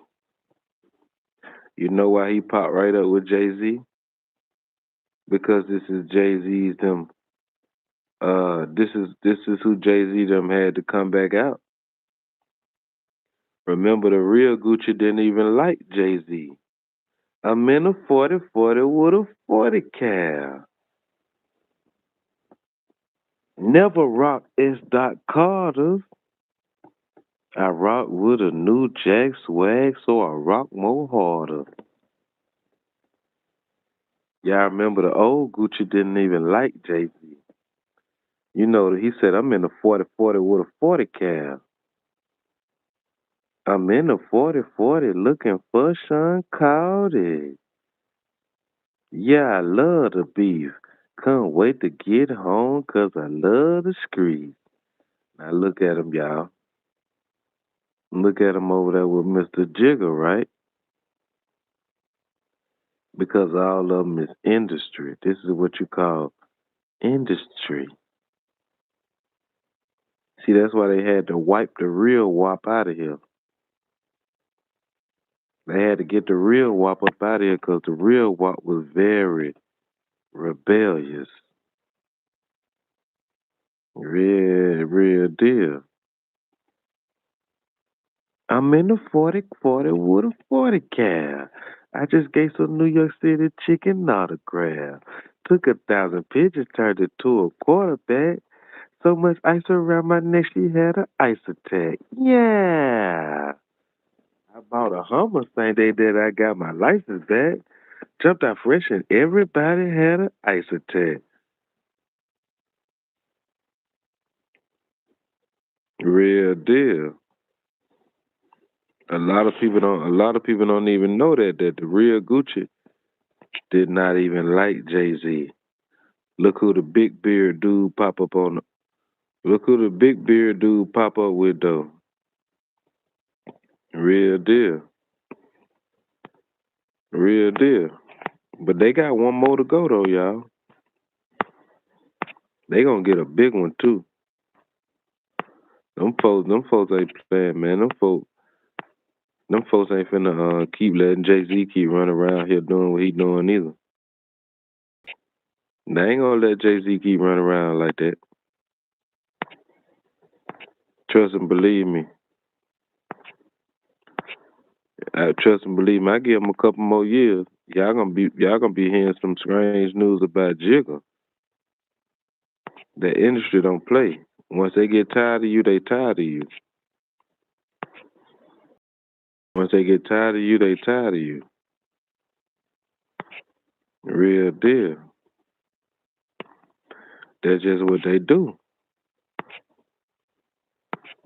You know why he popped right up with Jay Z? Because this is Jay Z's them. This is who Jay Z them had to come back out. Remember, the real Gucci didn't even like Jay Z. I'm in a 40-40 with a 40 cal. Never rock S. Dot Carter's. I rock with a new Jack swag, so I rock more harder. Y'all remember the old Gucci didn't even like Jay Z. You know, he said, I'm in a 40-40 with a 40 cal. I'm in a 40-40 looking for Sean Cowdy. Yeah, I love the beef. Can't wait to get home 'cause I love the street. Now look at him, y'all. Look at him over there with Mr. Jigger, right? Because all of them is industry. This is what you call industry. See, that's why they had to wipe the real WAP out of here. They had to get the real WAP up out of here because the real WAP was very rebellious. Real deal. I'm in the 40-40 with a 40 cal. I just gave some New York City chicken autograph. Took 1,000 pictures, turned it to a quarterback. So much ice around my neck, she had an ice attack. Yeah. I bought a Hummer same day that I got my license back. Jumped out fresh and everybody had an ice attack. Real deal. A lot of people don't even know that the real Gucci did not even like Jay-Z. Look who the big beard dude pop up on. Look who the big beard dude pop up with though. Real deal, real deal. But they got one more to go though, y'all. They gonna get a big one too. Them folks ain't playing, man. Them folks ain't finna keep letting Jay Z keep running around here doing what he doing either. They ain't gonna let Jay Z keep running around like that. Trust and believe me. Trust and believe me. I give him a couple more years. Y'all gonna be hearing some strange news about Jigga. The industry don't play. Once they get tired of you, they tired of you. Once they get tired of you, they tired of you. Real deal. That's just what they do.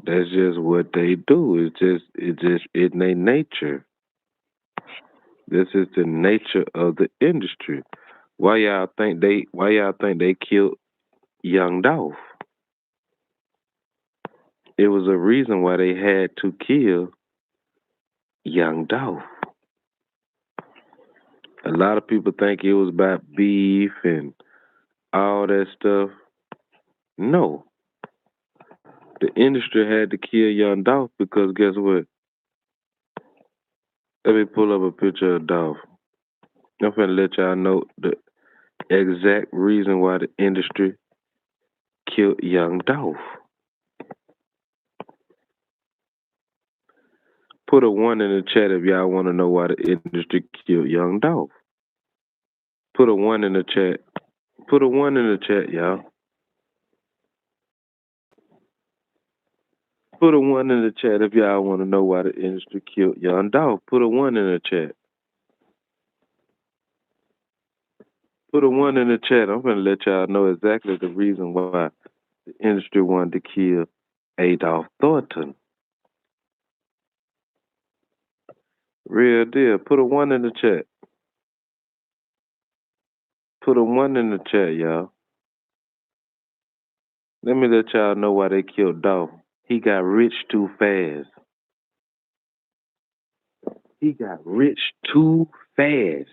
That's just what they do. It's just in their nature. This is the nature of the industry. Why y'all think they killed Young Dolph? It was a reason why they had to kill Young Dolph. A lot of people think it was about beef and all that stuff. No. The industry had to kill Young Dolph because guess what? Let me pull up a picture of Dolph. I'm finna let y'all know the exact reason why the industry killed Young Dolph. Put a one in the chat if y'all want to know why the industry killed Young Dolph. Put a one in the chat. Put a one in the chat, y'all. Put a one in the chat if y'all want to know why the industry killed Young Dolph. Put a one in the chat. Put a one in the chat. I'm gonna let y'all know exactly the reason why the industry wanted to kill Adolph Thornton. Real deal. Put a one in the chat. Put a one in the chat, y'all. Let me let y'all know why they killed Dolph. He got rich too fast. He got rich too fast.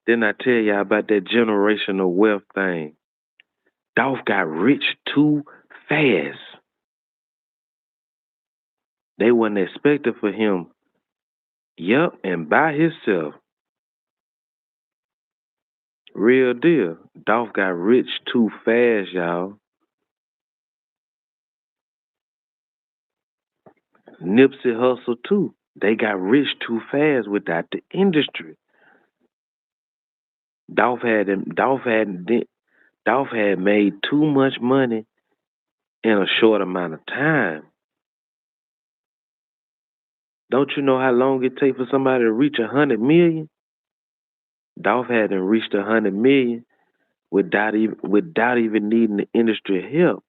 Then I tell y'all about that generational wealth thing. Dolph got rich too fast. They wasn't expecting for him. Yup, and by himself. Real deal. Dolph got rich too fast, y'all. Nipsey Hussle too. They got rich too fast without the industry. Dolph had them. Dolph had made too much money in a short amount of time. Don't you know how long it takes for somebody to reach 100 million? Dolph hadn't reached 100 million without even needing the industry help.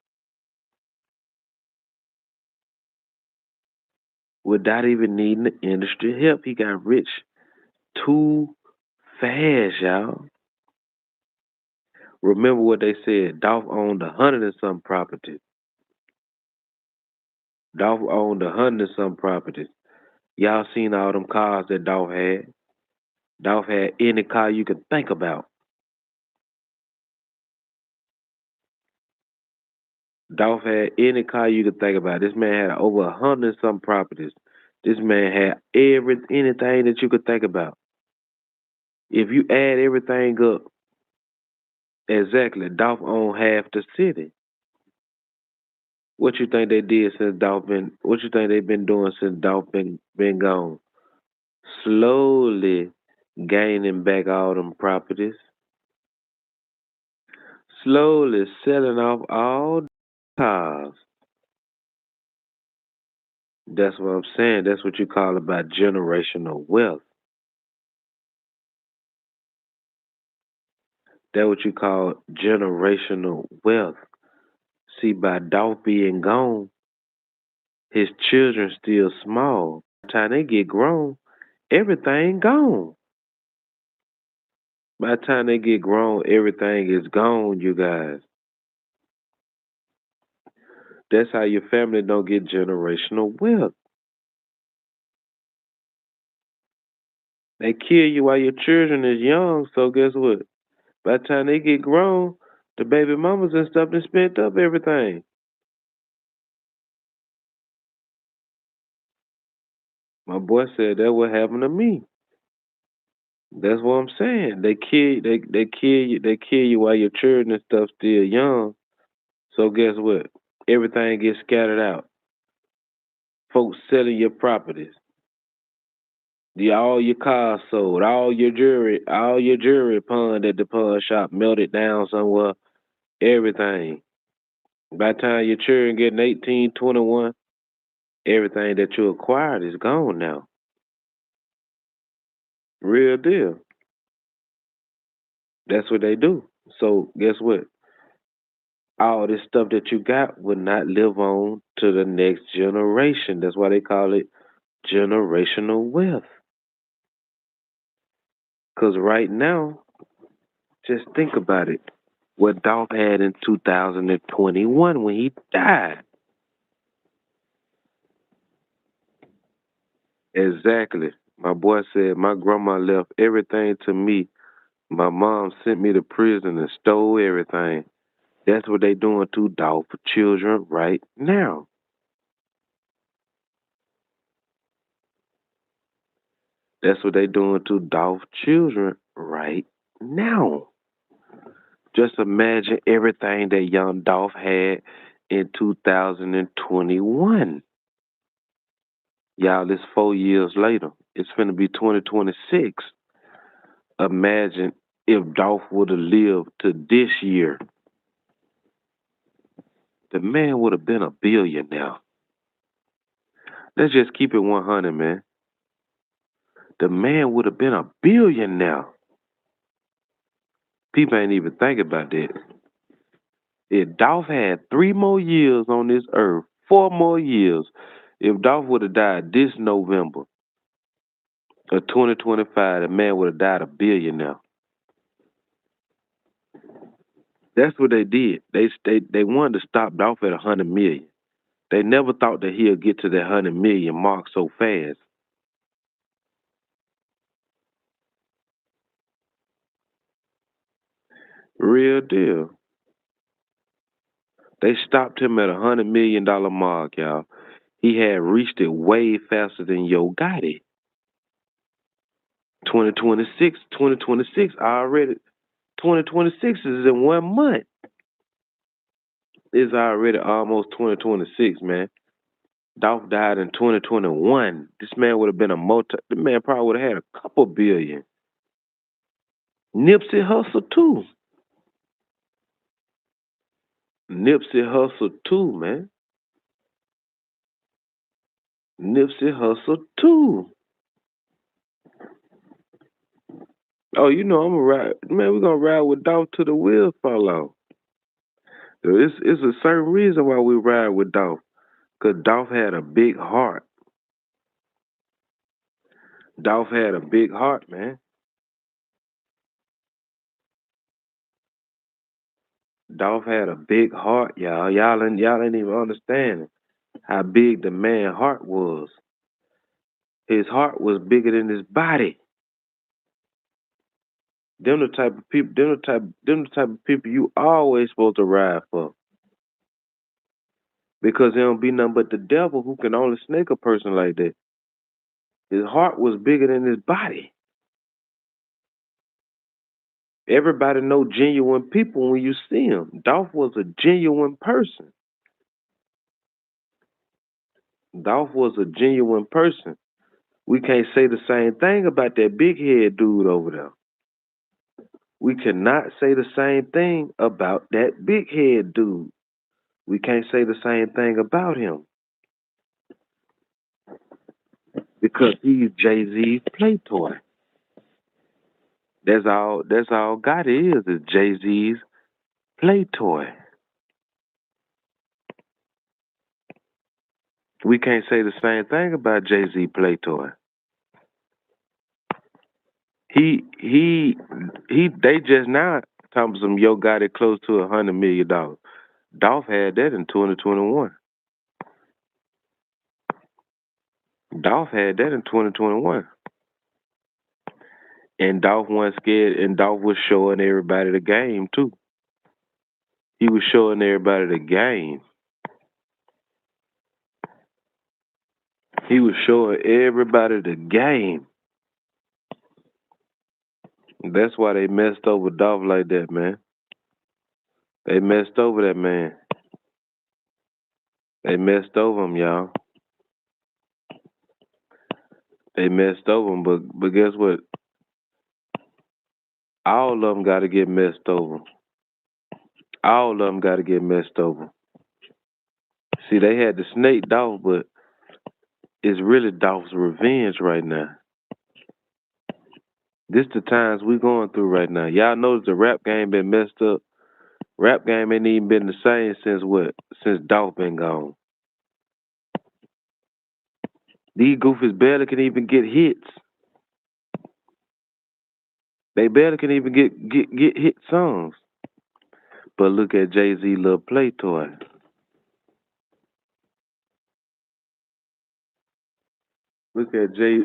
Without even needing the industry help, he got rich too fast, y'all. Remember what they said? Dolph owned 100 and some properties. Dolph owned 100 and some properties. Y'all seen all them cars that Dolph had? Dolph had any car you could think about. Dolph had any car you could think about. This man had over 100 and some properties. This man had anything that you could think about. If you add everything up, exactly, Dolph owned half the city. What you think they did since Dolph been? What you think they've been doing since Dolph been gone? Slowly gaining back all them properties. Slowly selling off all the cars. That's what I'm saying. That's what you call about generational wealth. That's what you call generational wealth. See, by Dolph being gone, his children still small. By the time they get grown, everything gone. By the time they get grown, everything is gone, you guys. That's how your family don't get generational wealth. They kill you while your children is young, so guess what? By the time they get grown, the baby mamas and stuff done spent up everything. My boy said that what happened to me. That's what I'm saying. They kill you while your children and stuff still young. So guess what? Everything gets scattered out. Folks selling your properties. All your cars sold, all your jewelry pawned at the pawn shop, melted down somewhere, everything. By the time your children getting 18, 21, everything that you acquired is gone now. Real deal. That's what they do. So guess what? All this stuff that you got will not live on to the next generation. That's why they call it generational wealth. Because right now, just think about it. What Dolph had in 2021 when he died. Exactly. My boy said my grandma left everything to me. My mom sent me to prison and stole everything. That's what they doing to Dolph children right now. That's what they doing to Dolph children right now. Just imagine everything that young Dolph had in 2021. Y'all, it's 4 years later. It's finna be 2026. Imagine if Dolph would have lived to this year. The man would have been a billionaire. Let's just keep it 100, man. The man would have been a billionaire. People ain't even think about that. If Dolph had 3 more years on this earth, 4 more years, if Dolph would have died this November of 2025, the man would have died a billionaire. That's what they did. They wanted to stop Dolph at 100 million. They never thought that he'll get to that 100 million mark so fast. Real deal. They stopped him at $100 million mark, y'all. He had reached it way faster than Yo Gotti. 2026 already. 2026 is in 1 month. It's already almost 2026, man. Dolph died in 2021. This man would have been a multi. The man probably would have had a couple billion. Nipsey Hussle too. Nipsey Hussle too, man. Nipsey Hussle too. Oh, you know I'm gonna ride, man. We're gonna ride with Dolph till the wheels fall off. It's a certain reason why we ride with Dolph. Cause Dolph had a big heart. Dolph had a big heart, man. Dolph had a big heart, y'all. Y'all ain't even understanding how big the man heart was. His heart was bigger than his body. Them the type of people you always supposed to ride for. Because there don't be nothing but the devil who can only snake a person like that. His heart was bigger than his body. Everybody know genuine people when you see them. Dolph was a genuine person. Dolph was a genuine person. We can't say the same thing about that big head dude over there. We cannot say the same thing about that big head dude. We can't say the same thing about him because he's Jay Z's play toy. That's all. That's all God is Jay Z's play toy. We can't say the same thing about Jay Z play toy. He. They just now talking some Yo got it close to $100 million. Dolph had that in 2021. Dolph had that in 2021. And Dolph wasn't scared, and Dolph was showing everybody the game too. He was showing everybody the game. He was showing everybody the game. That's why they messed over Dolph like that, man. They messed over that man. They messed over him, y'all. They messed over him, but guess what? All of them got to get messed over. All of them got to get messed over. See, they had the snake Dolph, but it's really Dolph's revenge right now. This the times we going through right now. Y'all notice the rap game been messed up. Rap game ain't even been the same since what? Since Dolph been gone. These goofies barely can even get hits. They barely can even get hit songs. But look at Jay Z little play toy. Look at Jay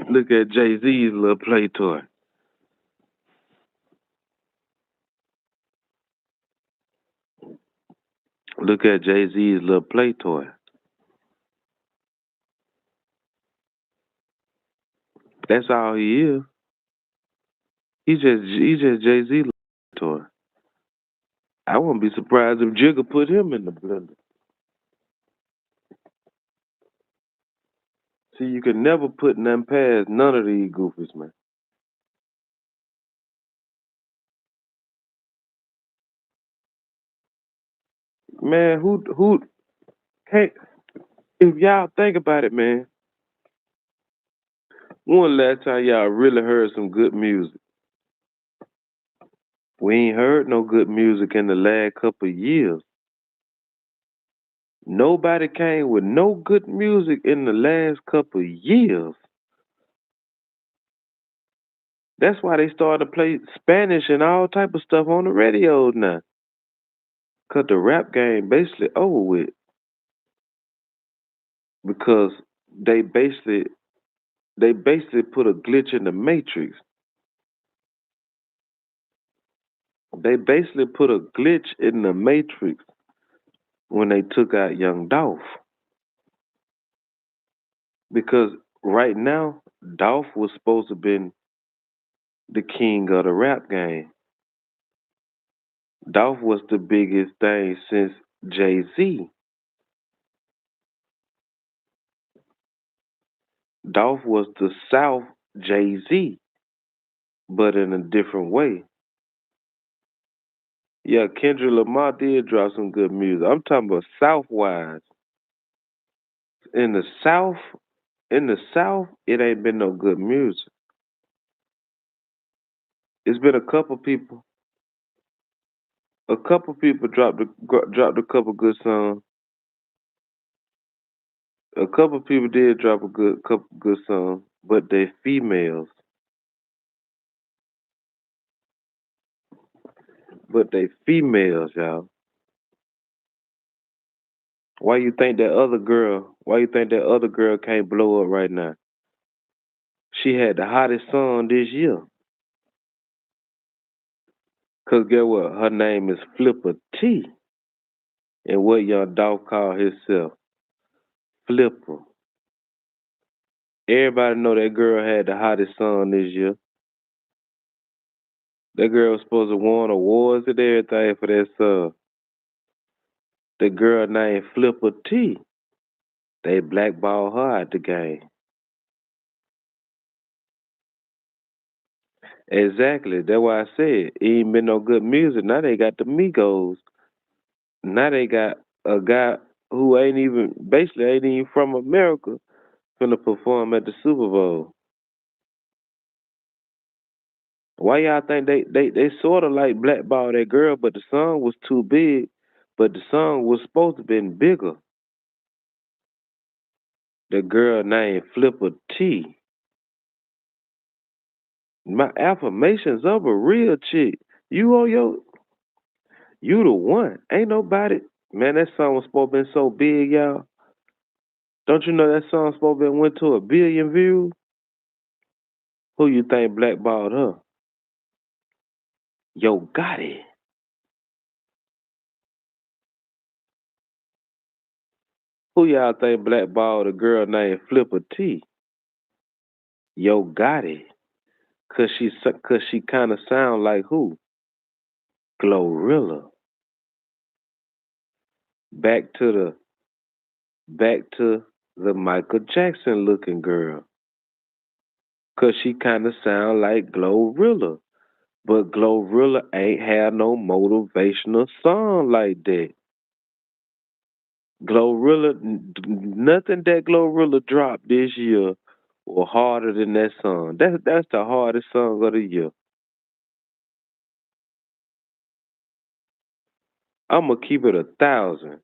Z's little play toy. Look at Jay Z's little play toy. That's all he is. He just Jay Z little toy. I wouldn't be surprised if Jigga put him in the blender. See, you can never put nothing past none of these goofies, man. Man, who can't? If y'all think about it, man, when last time y'all really heard some good music? We ain't heard no good music in the last couple of years. Nobody came with no good music in the last couple of years. That's why they started to play Spanish and all type of stuff on the radio now. Cause the rap game basically over with. Because they basically they basically put a glitch in the matrix. They basically put a glitch in the matrix when they took out Young Dolph. Because right now, Dolph was supposed to been the king of the rap game. Dolph was the biggest thing since Jay Z. Dolph was the South Jay Z, but in a different way. Yeah, Kendrick Lamar did drop some good music. I'm talking about Southwise. In the South, in the South, it ain't been no good music. It's been a couple people dropped a couple good songs. A couple people did drop a good couple good songs, but they females. But they females, y'all. Why you think that other girl? Why you think that other girl can't blow up right now? She had the hottest song this year. Cause get what? Her name is Flipper T, and what young Dolph called himself Flipper. Everybody know that girl had the hottest song this year. That girl was supposed to win awards and everything for that song. The girl named Flipper T. They blackballed her out the game. Exactly. That's why I said it ain't been no good music. Now they got the Migos. Now they got a guy who ain't even basically ain't even from America finna perform at the Super Bowl. Why y'all think they sort of like blackballed that girl, but the song was too big, but the song was supposed to been bigger. The girl named Flipper T. My affirmations of a real chick. You owe your you the one. Ain't nobody man, that song was supposed to been so big, y'all. Don't you know that song supposed to been went to 1 billion views? Who you think blackballed her? Yo Gotti. Who y'all think blackballed a girl named Flipper T? Yo Gotti. Cause she kinda sound like who? Glorilla. Back to the back to the Michael Jackson looking girl. 'Cause she kinda sound like Glorilla. But Glorilla ain't had no motivational song like that. Nothing that Glorilla dropped this year was harder than that song. That's the hardest song of the year. I'ma keep it 1,000.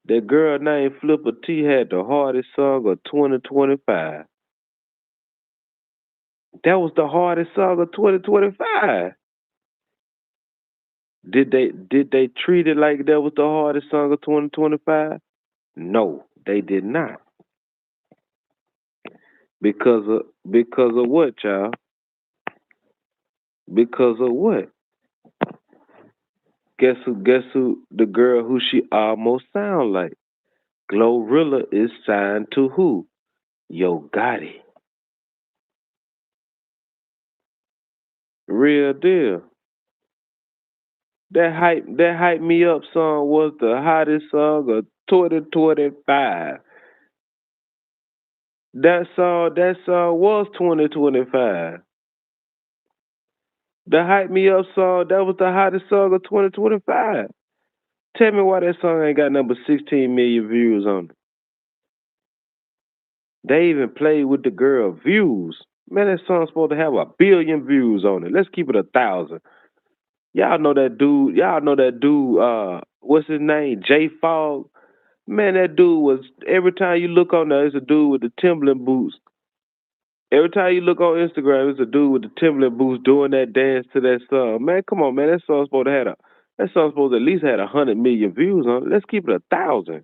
That girl named Flipper T had the hardest song of 2025. That was the hardest song of 2025. Did they treat it like that was the hardest song of 2025? No, they did not. Because of what, child? Because of what? Guess who the girl who she almost sound like? Glorilla is signed to who? Yo Gotti. Real deal. That hype me up song was the hottest song of 2025. That song was 2025. The hype me up song, that was the hottest song of 2025. Tell me why that song ain't got number 16 million views on it. They even played with the girl views. Man, that song's supposed to have 1 billion views on it. Let's keep it 1,000. Y'all know that dude. Y'all know that dude. What's his name? J Fog. Man, that dude was. Every time you look on there, it's a dude with the Timberland boots. Every time you look on Instagram, it's a dude with the Timberland boots doing that dance to that song. Man, come on, man. That song's supposed to at least had 100 million views on it. Let's keep it 1,000.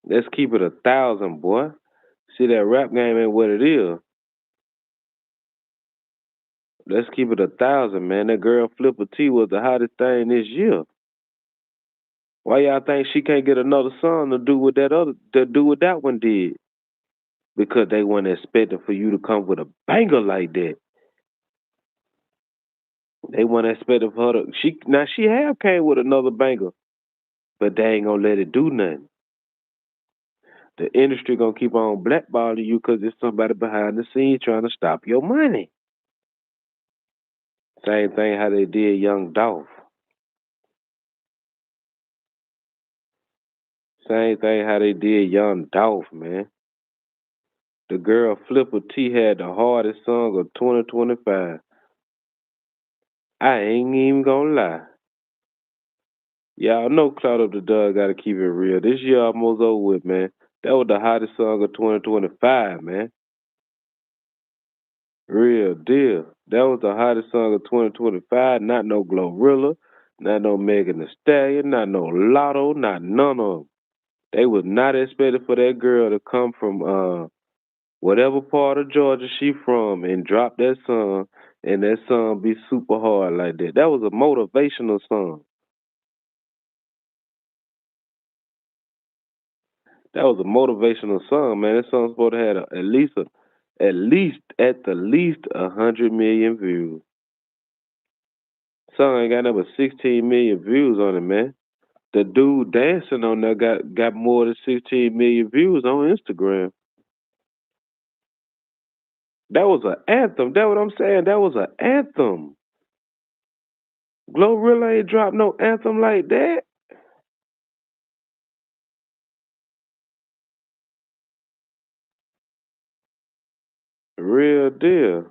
Let's keep it 1,000, boy. See that rap game ain't what it is. Let's keep it 1,000, man. That girl Flipper T was the hottest thing this year. Why y'all think she can't get another song to do what that one did? Because they weren't expecting for you to come with a banger like that. They weren't expecting for her to she have came with another banger, but they ain't gonna let it do nothing. The industry gonna keep on blackballing you because there's somebody behind the scenes trying to stop your money. Same thing how they did Young Dolph. Same thing how they did Young Dolph, man. The girl Flipper T had the hardest song of 2025. I ain't even gonna lie. Y'all know Cloud Up the Dog gotta keep it real. This year almost over with, man. That was the hottest song of 2025, man. Real deal. That was the hottest song of 2025. Not no Glorilla, not no Megan Thee Stallion, not no Lotto, not none of them. They was not expected for that girl to come from whatever part of Georgia she from and drop that song and that song be super hard like that. That was a motivational song. That was a motivational song, man. That song's supposed to have at the least 100 million views. Song ain't got number 16 million views on it, man. The dude dancing on there got more than 16 million views on Instagram. That was an anthem. That what I'm saying. That was an anthem. Glorilla ain't dropped no anthem like that. Real deal.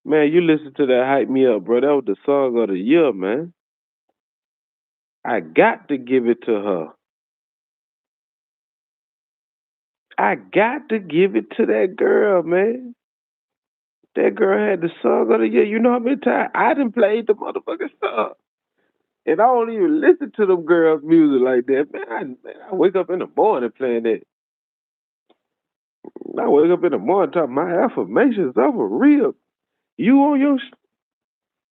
Man, you listen to that hype me up, bro. That was the song of the year, man. I got to give it to her. I got to give it to that girl, man. That girl had the song of the year. You know how many times I done played the motherfucking song. And I don't even listen to them girls' music like that. Man, I wake up in the morning playing that. I wake up in the morning talking my affirmations. I'm a real. You on your.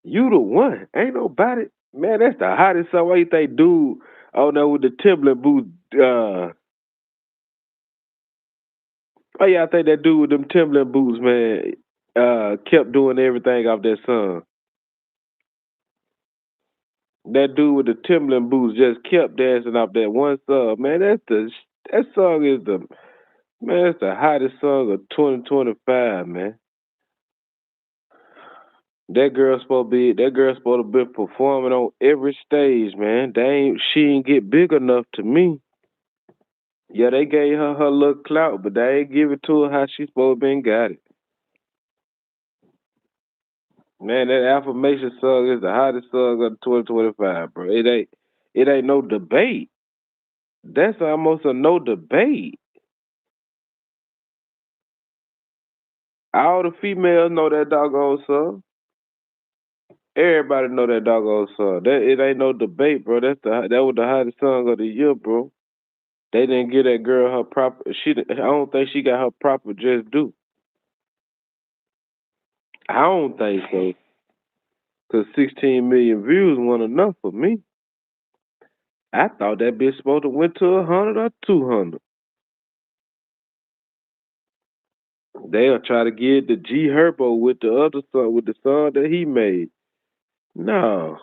You the one. Ain't nobody. Man, that's the hottest song. Why you think dude out there with the Timberland boots, why y'all think that dude with them Timberland boots, man, kept doing everything off that song? That dude with the Timberland boots just kept dancing off that one song. Man, that song is the Man, it's the hottest song of 2025, man. That girl supposed to be performing on every stage, man. She ain't get big enough to me. Yeah, they gave her little clout, but they ain't give it to her how she supposed to been got it. Man, that affirmation song is the hottest song of 2025, bro. It ain't no debate. That's almost a no debate. All the females know that doggone song. Everybody know that doggone song. That it ain't no debate, bro. That was the hottest song of the year, bro. They didn't give that girl her proper. I don't think she got her proper just due. I don't think so. Cause 16 million views wasn't enough for me. I thought that bitch supposed to went to 100 or 200. They'll try to get the G Herbo with the other song, with the song that he made. No,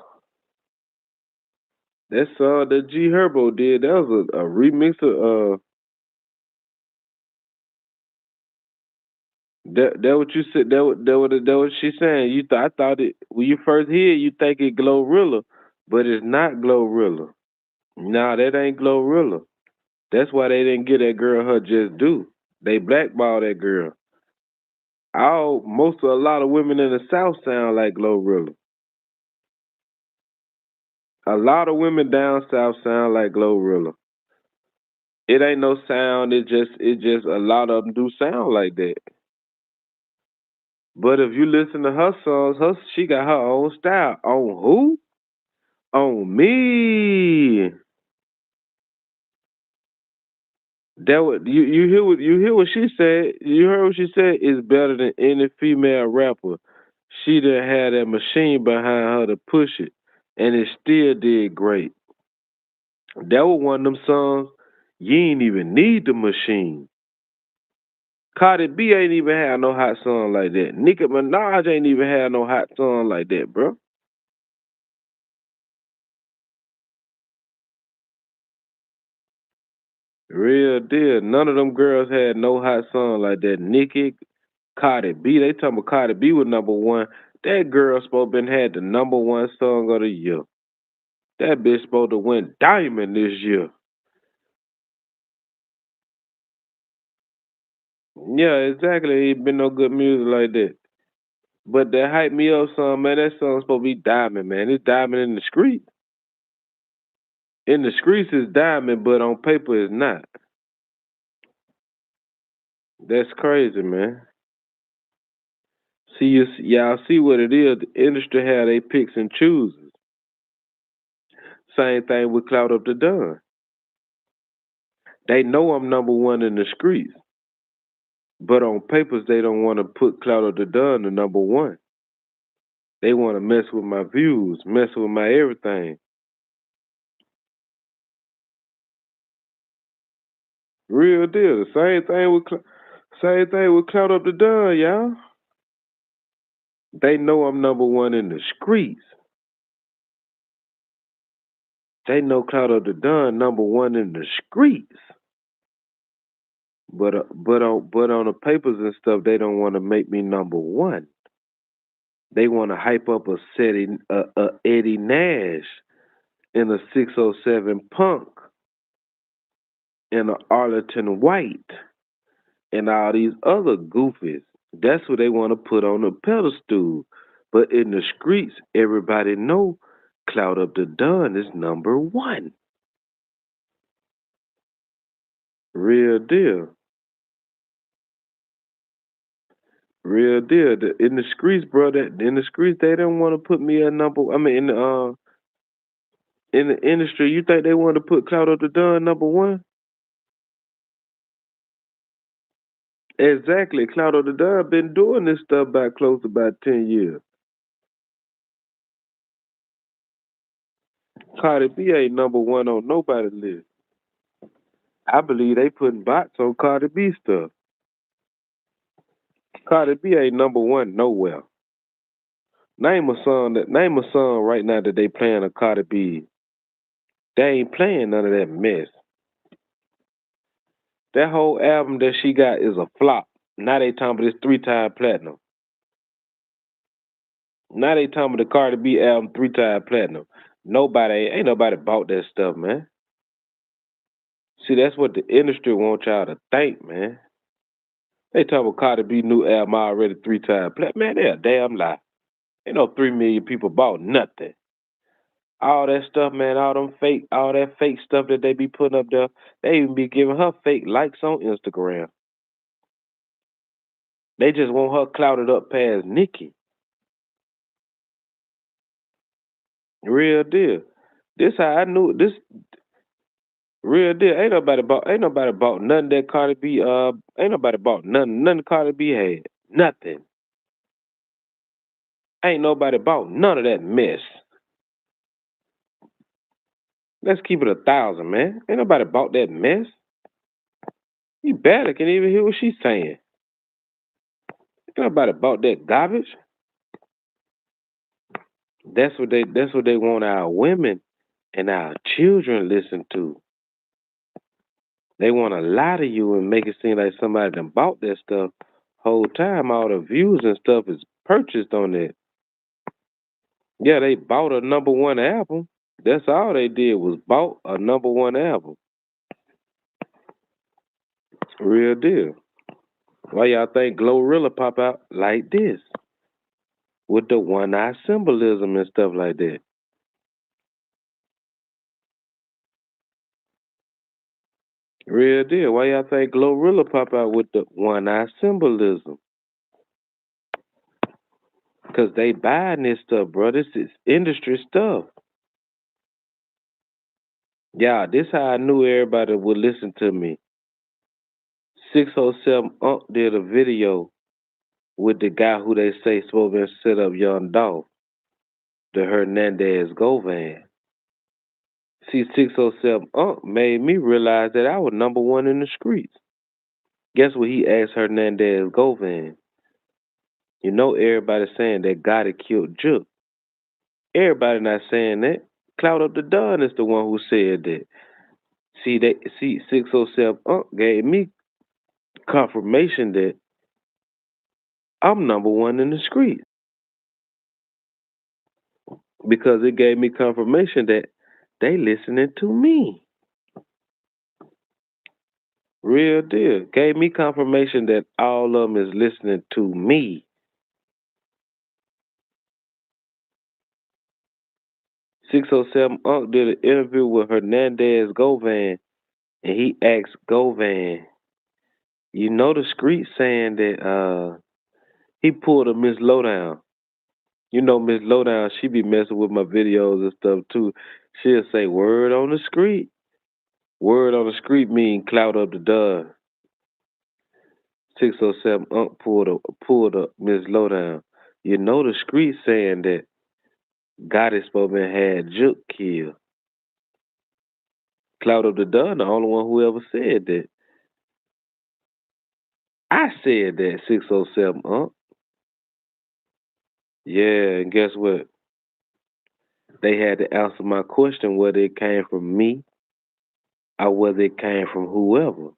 that song that G Herbo did, that was a remix of that what you said. That what she saying. I thought it when you first hear it, you think it Glorilla, but it's not Glorilla. Nah, that ain't Glorilla. That's why they didn't get that girl her just due. They blackballed that girl. A lot of women in the South sound like Glorilla. A lot of women down south sound like Glorilla. It ain't no sound. It just a lot of them do sound like that. But if you listen to her songs, she got her own style. On who? On me. You hear what she said. You heard what she said is better than any female rapper. She done had that machine behind her to push it, and it still did great. That was one of them songs. You ain't even need the machine. Cardi B ain't even had no hot song like that. Nicki Minaj ain't even had no hot song like that, bro. Real deal. None of them girls had no hot song like that. Nicki, Cardi B, they talking about Cardi B was number one. That girl supposed to been had the number one song of the year. That bitch supposed to win diamond this year. Yeah, exactly. Ain't been no good music like that. But that hype me up song, man, that song's supposed to be diamond, man. It's diamond in the street. In the streets it's diamond, but on paper it's not. That's crazy, man. Y'all see what it is. The industry have they picks and chooses. Same thing with Cloud Up the Dun. They know I'm number one in the streets, but on papers they don't want to put Cloud Up the Dun to number one. They want to mess with my views, mess with my everything. Real deal. Same thing with Cloud Up the Dun, y'all. They know I'm number one in the streets. They know Cloud Up the Dun number one in the streets. But on the papers and stuff, they don't want to make me number one. They want to hype up a Eddie Nash in a 607 Punk and a Arlington White and all these other goofies. That's what they want to put on the pedestal. But in the streets, everybody know Cloud Up the Dun is number one. Real deal. Real deal. In the streets, bro. In the streets, they don't want to put me a number. I mean, in the industry, you think they want to put Cloud Up the Dun number one? Exactly. Cloud Up the Dun been doing this stuff about close to about 10 years. Cardi B ain't number one on nobody's list. I believe they putting bots on Cardi B stuff. Cardi B ain't number one nowhere. Name a song right now that they playing a Cardi B. They ain't playing none of that mess. That whole album that she got is a flop. Now they talking about this 3-time platinum. Now they talking about the Cardi B album 3-time platinum. Ain't nobody bought that stuff, man. See, that's what the industry wants y'all to think, man. They talking about Cardi B new album already 3-time platinum. Man, they a damn lie. Ain't no 3 million people bought nothing. All that stuff, man, all that fake stuff that they be putting up there, they even be giving her fake likes on Instagram. They just want her clouded up past Nicki. Real deal. This how I knew this real deal. Ain't nobody bought nothing that Cardi B ain't nobody bought nothing Cardi B had. Nothing. Ain't nobody bought none of that mess. Let's keep it 1,000, man. Ain't nobody bought that mess. You barely can even hear what she's saying. Ain't nobody bought that garbage. That's what they want our women and our children listen to. They want to lie to you and make it seem like somebody done bought that stuff. Whole time, all the views and stuff is purchased on it. Yeah, they bought a number one album. That's all they did was bought a number one album. Real deal. Why y'all think Glorilla pop out like this? With the one eye symbolism and stuff like that. Real deal. Why y'all think Glorilla pop out with the one eye symbolism? Cause they buying this stuff, bro. This is industry stuff. Yeah, this how I knew everybody would listen to me. 607 Unc did a video with the guy who they say supposed to set up Young Dolph, the Hernandez Govan. See, 607 Unc made me realize that I was number one in the streets. Guess what he asked Hernandez Govan? You know everybody saying that Gotti killed Juke. Everybody not saying that. Cloud Up the Don is the one who said that. See 607 Unc gave me confirmation that I'm number one in the street because it gave me confirmation that they listening to me. Real deal. Gave me confirmation that all of them is listening to me. 607 Unc did an interview with Hernandez Govan, and he asked Govan, you know the street saying that he pulled a Miss Lowdown. You know Miss Lowdown, she be messing with my videos and stuff too. She'll say word on the street. Word on the street mean clout up the dud. 607 Unc pulled up Miss Lowdown. You know the street saying that God is supposed to have had Juke killed. Cloud up the dud, the only one who ever said that. I said that 607 Unc. Yeah, and guess what? They had to answer my question whether it came from me or whether it came from whoever.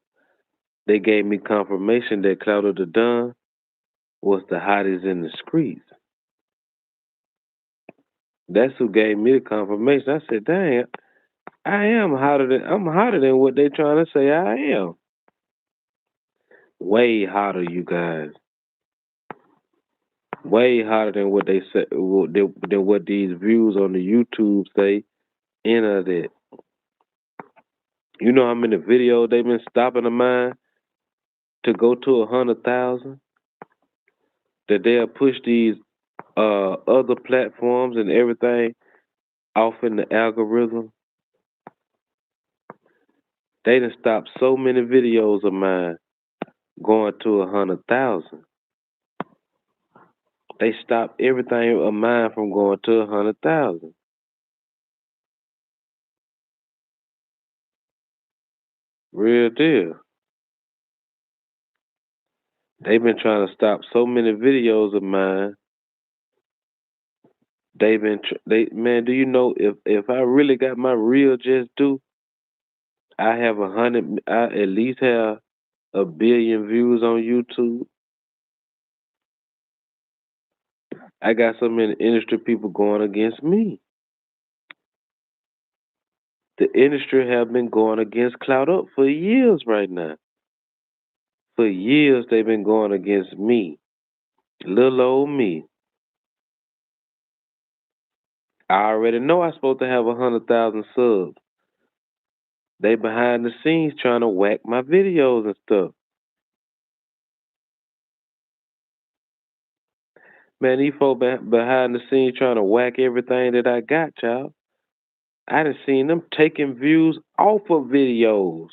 They gave me confirmation that Cloud of the Don was the hottest in the streets. That's who gave me the confirmation. I said, dang, I'm hotter than what they trying to say I am. Way hotter, you guys. Way hotter than what they say than what these views on the YouTube say. Enter that. You know how many videos they've been stopping of mine to go to 100,000? That they'll push these other platforms and everything off in the algorithm. They done stopped so many videos of mine going to 100,000. They stopped everything of mine from going to 100,000. Real deal. They've been trying to stop so many videos of mine. They do you know if I really got my real just due, I have 100. I at least have a billion views on YouTube. I got so many industry people going against me. The industry have been going against Cloud Up for years right now. For years they've been going against me. Little old me. I already know I'm supposed to have 100,000 subs. They behind the scenes trying to whack my videos and stuff. Man, these folk behind the scenes trying to whack everything that I got, child. I done seen them taking views off of videos.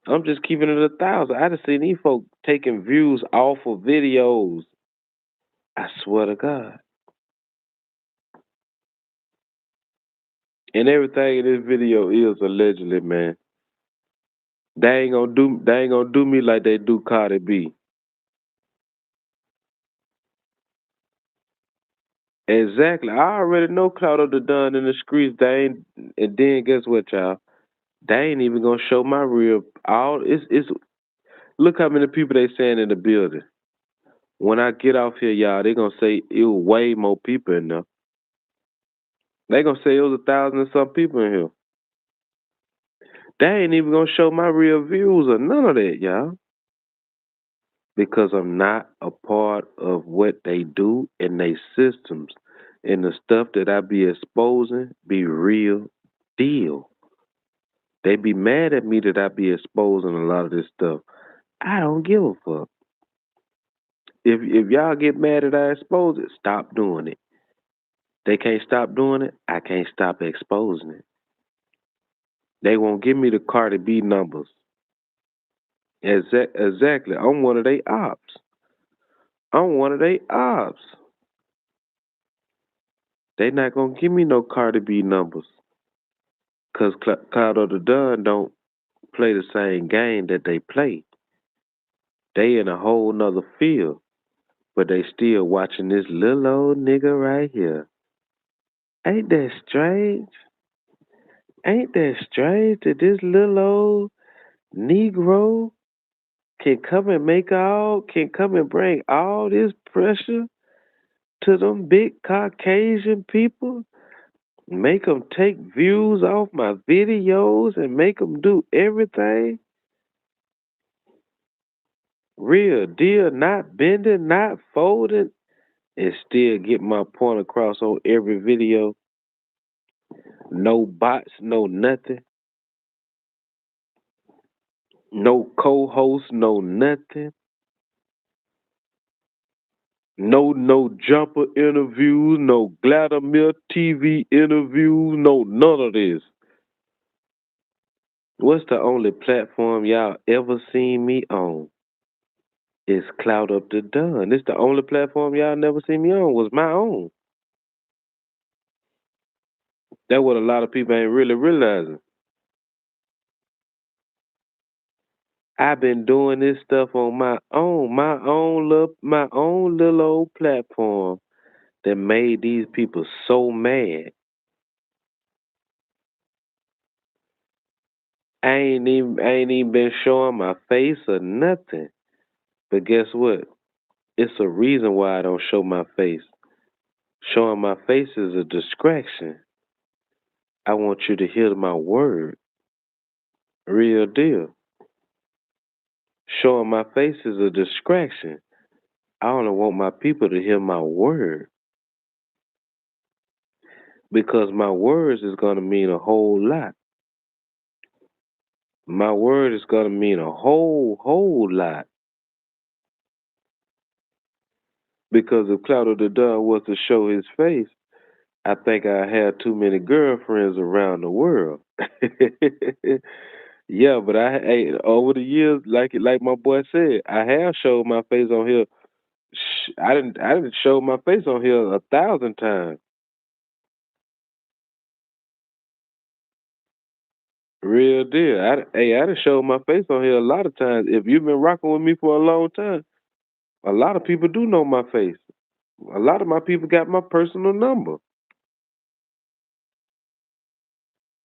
I'm just keeping it 1,000. I done seen these folk taking views off of videos. I swear to God. And everything in this video is allegedly, man. They ain't gonna do me like they do Cardi B. Exactly. I already know Claudio the Dunn in the streets. They ain't, and then guess what, y'all? They ain't even gonna show my real all. It's look how many people they saying in the building. When I get off here, y'all, they gonna say it was way more people in there. They gonna say it was 1,000 and some people in here. They ain't even gonna show my real views or none of that, y'all. Because I'm not a part of what they do in their systems. And the stuff that I be exposing be real deal. They be mad at me that I be exposing a lot of this stuff. I don't give a fuck. If y'all get mad that I expose it, stop doing it. They can't stop doing it. I can't stop exposing it. They won't give me the Cardi B numbers. Exactly. I'm one of they ops. I'm one of they ops. They not gonna give me no Cardi B numbers. Cause Cloud the Dunn don't play the same game that they play. They in a whole nother field. But they still watching this little old nigga right here. Ain't that strange? Ain't that strange that this little old Negro can come and bring all this pressure to them big Caucasian people? Make them take views off my videos and make them do everything? Real deal, not bending, not folding, and still get my point across on every video. No bots, no nothing. No co-host, no nothing. No jumper interviews, no Vladimir TV interviews, no none of this. What's the only platform y'all ever seen me on? It's Cloud Up to Done. It's the only platform y'all never seen me on was my own. That's what a lot of people ain't really realizing. I've been doing this stuff on my own little old platform that made these people so mad. I ain't even been showing my face or nothing. But guess what? It's a reason why I don't show my face. Showing my face is a distraction. I want you to hear my word. Real deal. Showing my face is a distraction. I only want my people to hear my word. Because my words is gonna mean a whole lot. My word is gonna mean a whole lot. Because if Cloud the Dunn was to show his face, I think I had too many girlfriends around the world. Yeah, but hey, over the years, like my boy said, I have showed my face on here. I didn't show my face on here 1,000 times. Real deal. I done showed my face on here a lot of times. If you've been rocking with me for a long time, a lot of people do know my face. A lot of my people got my personal number.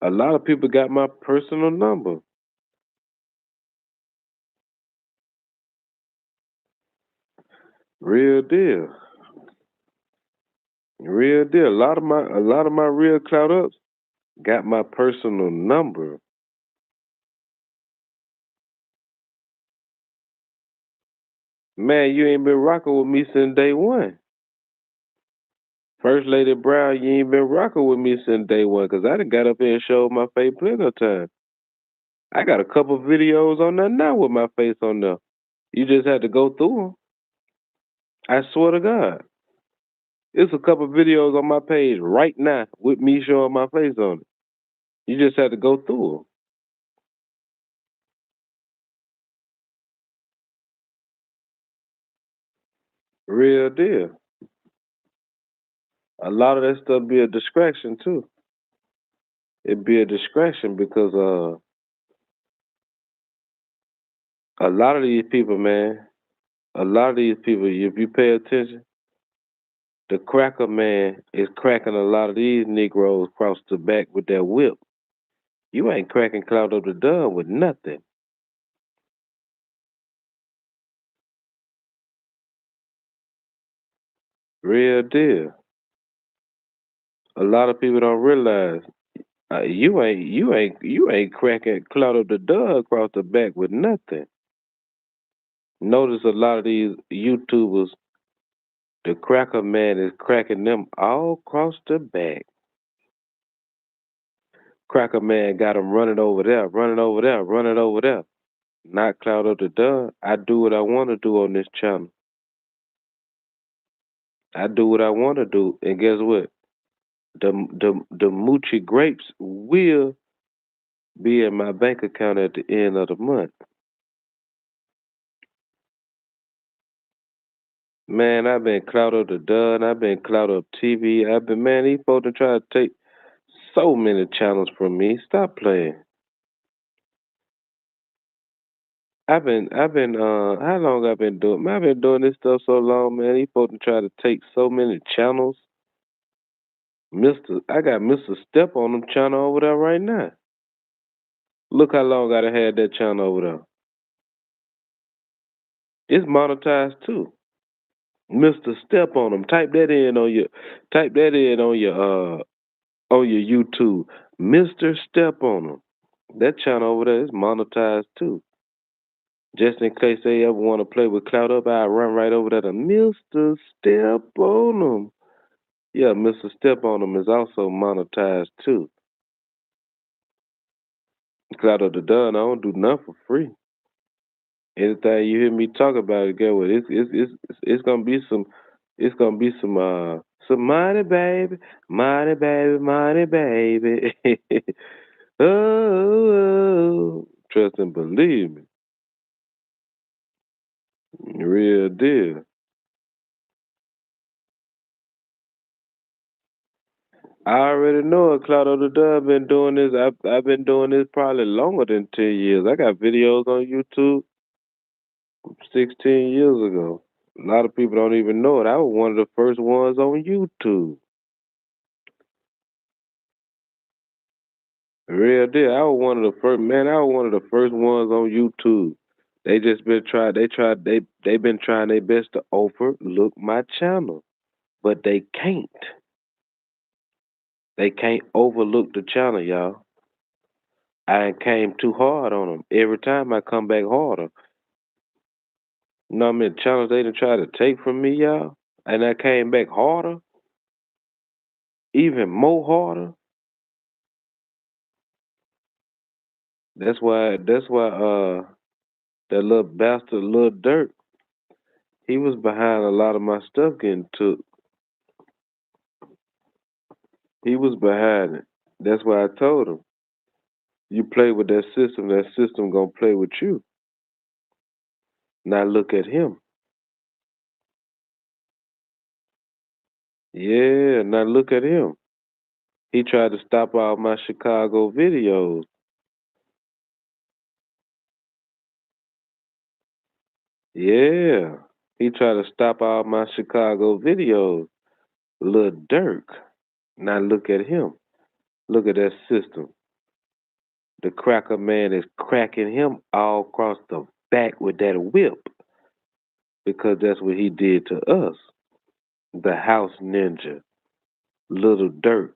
A lot of people got my personal number. Real deal. Real deal. A lot of my real clout ups got my personal number. Man, you ain't been rocking with me since day one. First Lady Brown, you ain't been rocking with me since day one, 'cause I done got up here and showed my face plenty of times. I got a couple videos on there now with my face on there. You just had to go through them. I swear to God. It's a couple videos on my page right now with me showing my face on it. You just had to go through them. Real deal. A lot of that stuff be a distraction too. It be a distraction because a lot of these people, man, a lot of these people, if you pay attention, the cracker man is cracking a lot of these Negroes across the back with that whip. You ain't cracking Cloud up the Dun with nothing. Real deal. A lot of people don't realize you ain't cracking Cloud up the Dun across the back with nothing. Notice a lot of these YouTubers, the cracker man is cracking them all across the back. Cracker man got them running over there, running over there, running over there. Not Cloud up the Dun. I do what I want to do on this channel. I do what I want to do, and guess what? The Moochie grapes will be in my bank account at the end of the month. Man, I've been Cloud up the Dun. I've been Cloud up TV. I've been, man, these folks are trying to take so many channels from me. Stop playing. How long I've been doing? I've been doing this stuff so long, man. These folks try to take so many channels. I got Mr. Step on them channel over there right now. Look how long I done had that channel over there. It's monetized too. Mr. Step on them. Type that in on your YouTube. Mr. Step on them. That channel over there is monetized too. Just in case they ever want to play with Cloud Up, I run right over there to Mr. Step on them. Yeah, Mr. Step on them is also monetized too. Cloud Up the Dun, I don't do nothing for free. Anything you hear me talk about it, get what it's gonna be some money baby, money baby, money baby. Oh, trust and believe me. Real deal. I already know it. Claudio the Dub been doing this. I've been doing this probably longer than 10 years. I got videos on YouTube 16 years ago. A lot of people don't even know it. I was one of the first ones on YouTube. Real deal. I was one of the first man. I was one of the first ones on YouTube. They just been trying. They been trying their best to overlook my channel, but they can't. They can't overlook the channel, y'all. I came too hard on them. Every time I come back harder. You know what I mean? Challenge they done try to take from me, y'all. And I came back harder, even more harder. That's why that little bastard Lil Dirt, he was behind a lot of my stuff getting took. He was behind it. That's why I told him, you play with that system gonna play with you. Now look at him. Yeah, now look at him. He tried to stop all my Chicago videos. Yeah. He tried to stop all my Chicago videos. Lil Durk. Now look at him. Look at that system. The cracker man is cracking him all across the back with that whip. because that's what he did to us. The house ninja, Little Dirk.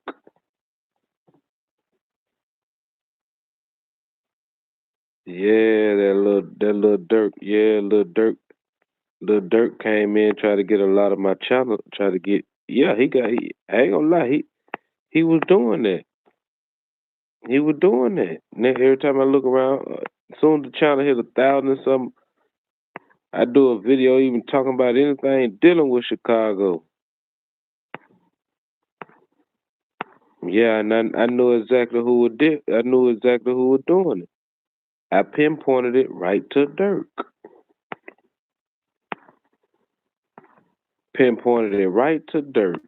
Yeah, that little Dirk. Yeah, little Dirk came in, tried to get a lot of my channel, tried to get. Yeah, I ain't gonna lie, he was doing that. He was doing that. Every time I look around, soon the channel hit 1,000 or something, I do a video even talking about anything dealing with Chicago. Yeah, and I knew exactly who did. I knew exactly who was doing it. I pinpointed it right to Dirk. Pinpointed it right to Dirk.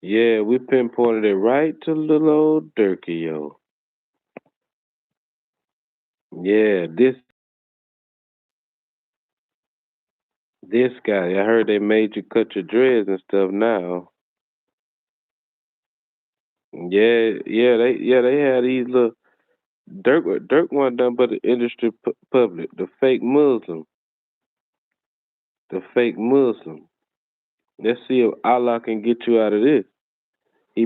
Yeah, we pinpointed it right to little old Dirky, yo. Yeah, this guy. I heard they made you cut your dreads and stuff now. They had these little Dirk wasn't done but the industry public, the fake Muslim. Let's see if Allah can get you out of this. He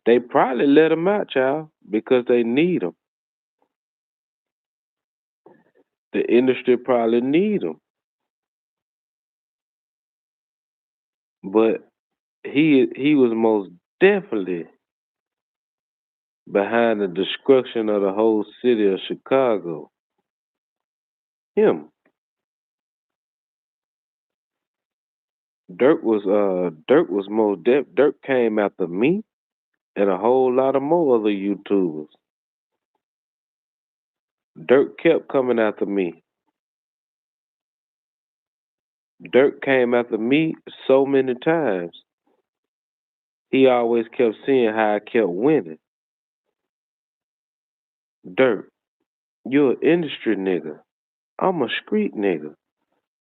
they probably let him out, child, because they need him. The industry probably need him, but he was most definitely behind the destruction of the whole city of Chicago. Him, Dirk was most Dirk came after me and a whole lot of more other YouTubers. Dirk kept coming after me. Dirk came after me so many times. He always kept seeing how I kept winning. Dirk, you're an industry nigga. I'm a street nigga.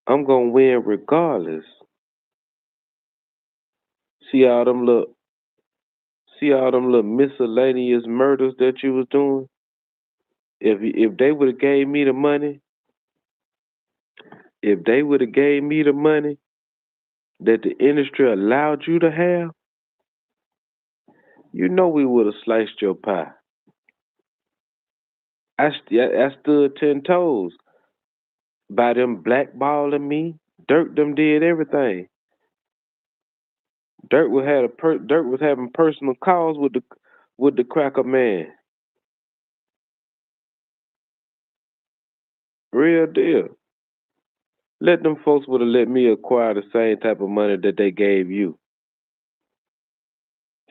I'm gonna win regardless. See all them little see all them little miscellaneous murders that you was doing? If they would have gave me the money, if they would have gave me the money that the industry allowed you to have, you know we would have sliced your pie. I stood 10 toes by them blackballing me. Dirk them did everything. Dirk was having personal calls with the cracker man. Real deal. Let them folks would have let me acquire the same type of money that they gave you.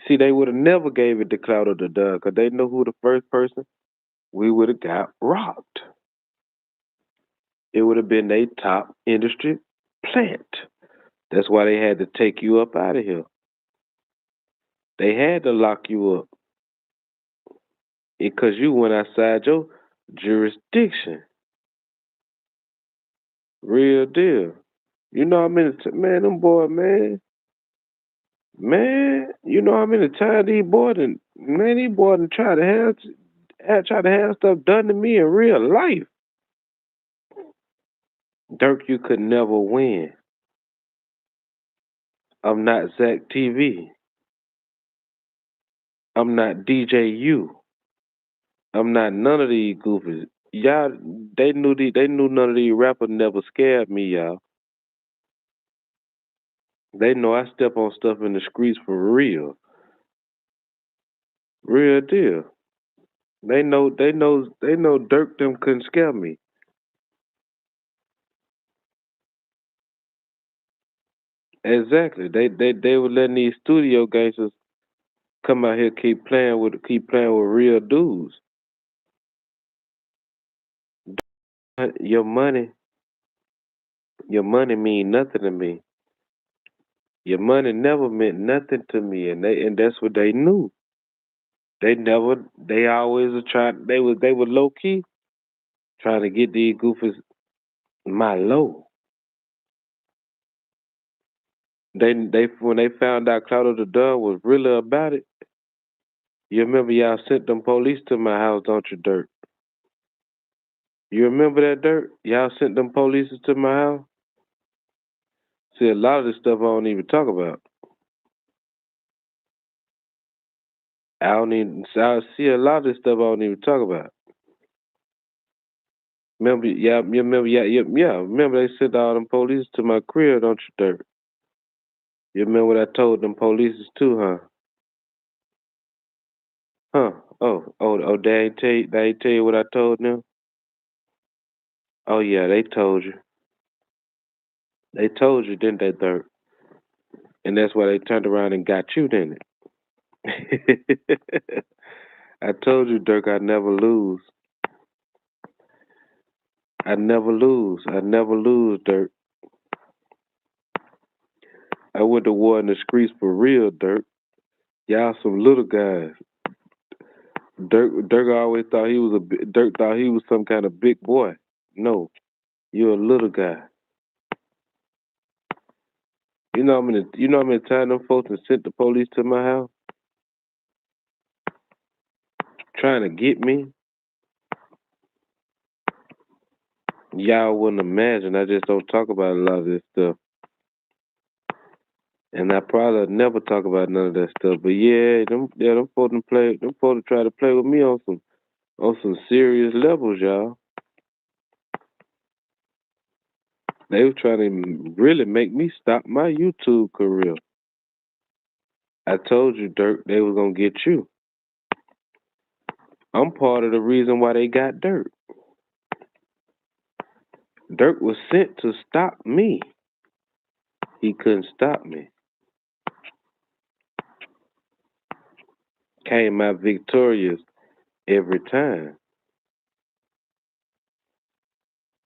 See, they would have never gave it to Cloud of the Dog because they know who the first person we would have got robbed. It would have been a top industry plant. That's why they had to take you up out of here. They had to lock you up because you went outside your jurisdiction. Real deal. You know how many man, them boy, man. You know how many times these boys done try to have stuff done to me in real life. Dirk, you could never win. I'm not Zach TV. I'm not DJ. I'm not none of these goofies. Y'all, they knew none of these rappers never scared me, y'all. They know I step on stuff in the streets for real, real deal. They know Dirk them couldn't scare me. Exactly. They were letting these studio gangsters come out here keep playing with real dudes. Your money, your money mean nothing to me. Your money never meant nothing to me, and that's what they knew. They always were trying. They were low key trying to get these goofers my low. They when they found out Claudio the Don was really about it. You remember y'all sent them police to my house, don't you, Dirt? You remember that dirt? Y'all sent them police to my house. See, a lot of this stuff I don't even talk about. I don't even. I see a lot of this stuff I don't even talk about. Remember? Yeah, you remember? Yeah, yeah, yeah. Remember they sent all them police to my crib, don't you, dirt? You remember what I told them police too, huh? Huh? Oh, they ain't tell you what I told them? Oh yeah, they told you. They told you, didn't they, Dirk? And that's why they turned around and got you, didn't it? I told you, Dirk, I never lose. I never lose. I never lose, Dirk. I went to war in the streets for real, Dirk. Y'all some little guys. Dirk always thought he was Dirk thought he was some kind of big boy. No, you're a little guy. You know how many times them folks and sent the police to my house trying to get me. Y'all wouldn't imagine. I just don't talk about a lot of this stuff. And I probably never talk about none of that stuff. But them folks them folks try to play with me on some serious levels, y'all. They were trying to really make me stop my YouTube career. I told you, Dirk, they was gonna get you. I'm part of the reason why they got Dirk. Dirk was sent to stop me. He couldn't stop me. Came out victorious every time.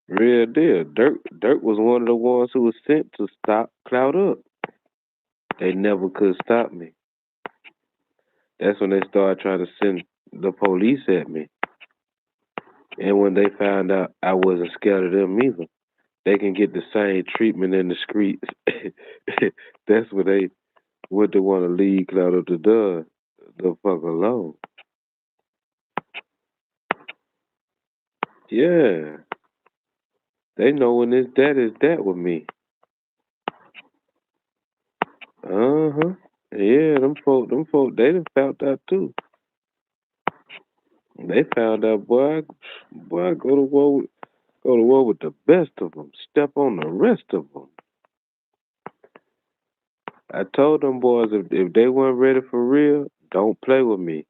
Real deal. Dirk was one of the ones who was sent to stop Cloud Up. They never could stop me. That's when they started trying to send the police at me. And when they found out I wasn't scared of them either, they can get the same treatment in the streets. That's what they want to leave Cloud Up the fuck alone. Yeah. They know when it's that is that with me. Uh-huh. Yeah, them folk, they done found out too. They found out, boy, go to war with the best of them. Step on the rest of them. I told them boys if they weren't ready for real, don't play with me.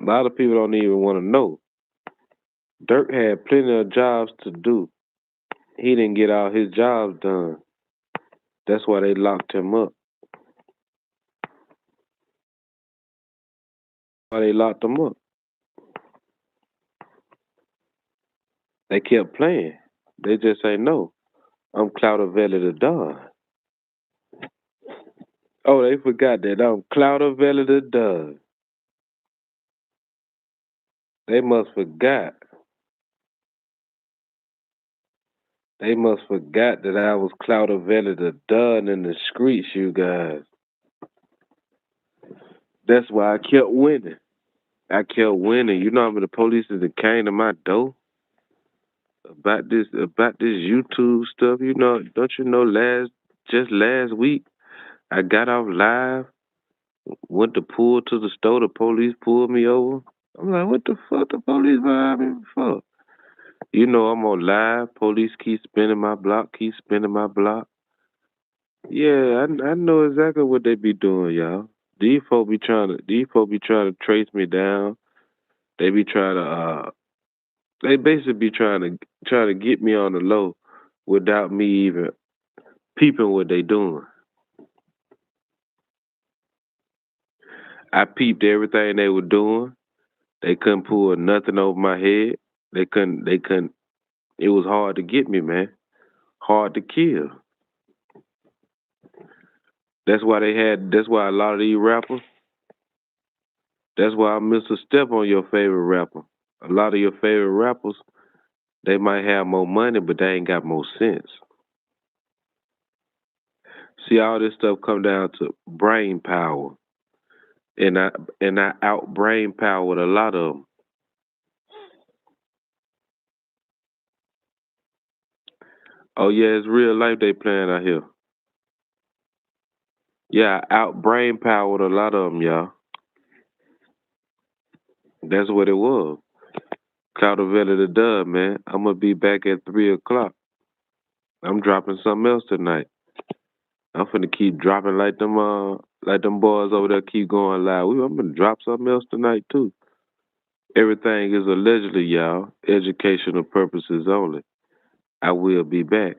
A lot of people don't even want to know. Dirk had plenty of jobs to do. He didn't get all his jobs done. That's why they locked him up. Why they locked him up? They kept playing. They just say no. I'm Cloudavelli the Don. Oh, they forgot that I'm Cloudavelli the Don. They must forgot. They must forgot that I was Cloudavelli the Don in the streets, you guys. That's why I kept winning. I kept winning. You know how many police that came to my door about this YouTube stuff. You know, don't you know? Last week, I got off live, went to pull to the store. The police pulled me over. I'm like, what the fuck? The police behind me for? You know, I'm on live. Police keep spinning my block. Keep spinning my block. Yeah, I know exactly what they be doing, y'all. These folk be trying to trace me down. They be trying to they basically be trying to get me on the low without me even peeping what they doing. I peeped everything they were doing. They couldn't pull nothing over my head. They couldn't it was hard to get me, man. Hard to kill. That's why a lot of these rappers, that's why I miss a step on your favorite rapper. A lot of your favorite rappers, they might have more money, but they ain't got more sense. See, all this stuff come down to brain power, and I out brain powered a lot of them. Oh yeah, it's real life they playing out here. Yeah, out brain powered a lot of them, y'all. That's what it was. Cloudavella the dub, man. I'm gonna be back at 3 o'clock. I'm dropping something else tonight. I'm finna keep dropping like them boys over there keep going live. I'm gonna drop something else tonight too. Everything is allegedly, y'all. Educational purposes only. I will be back.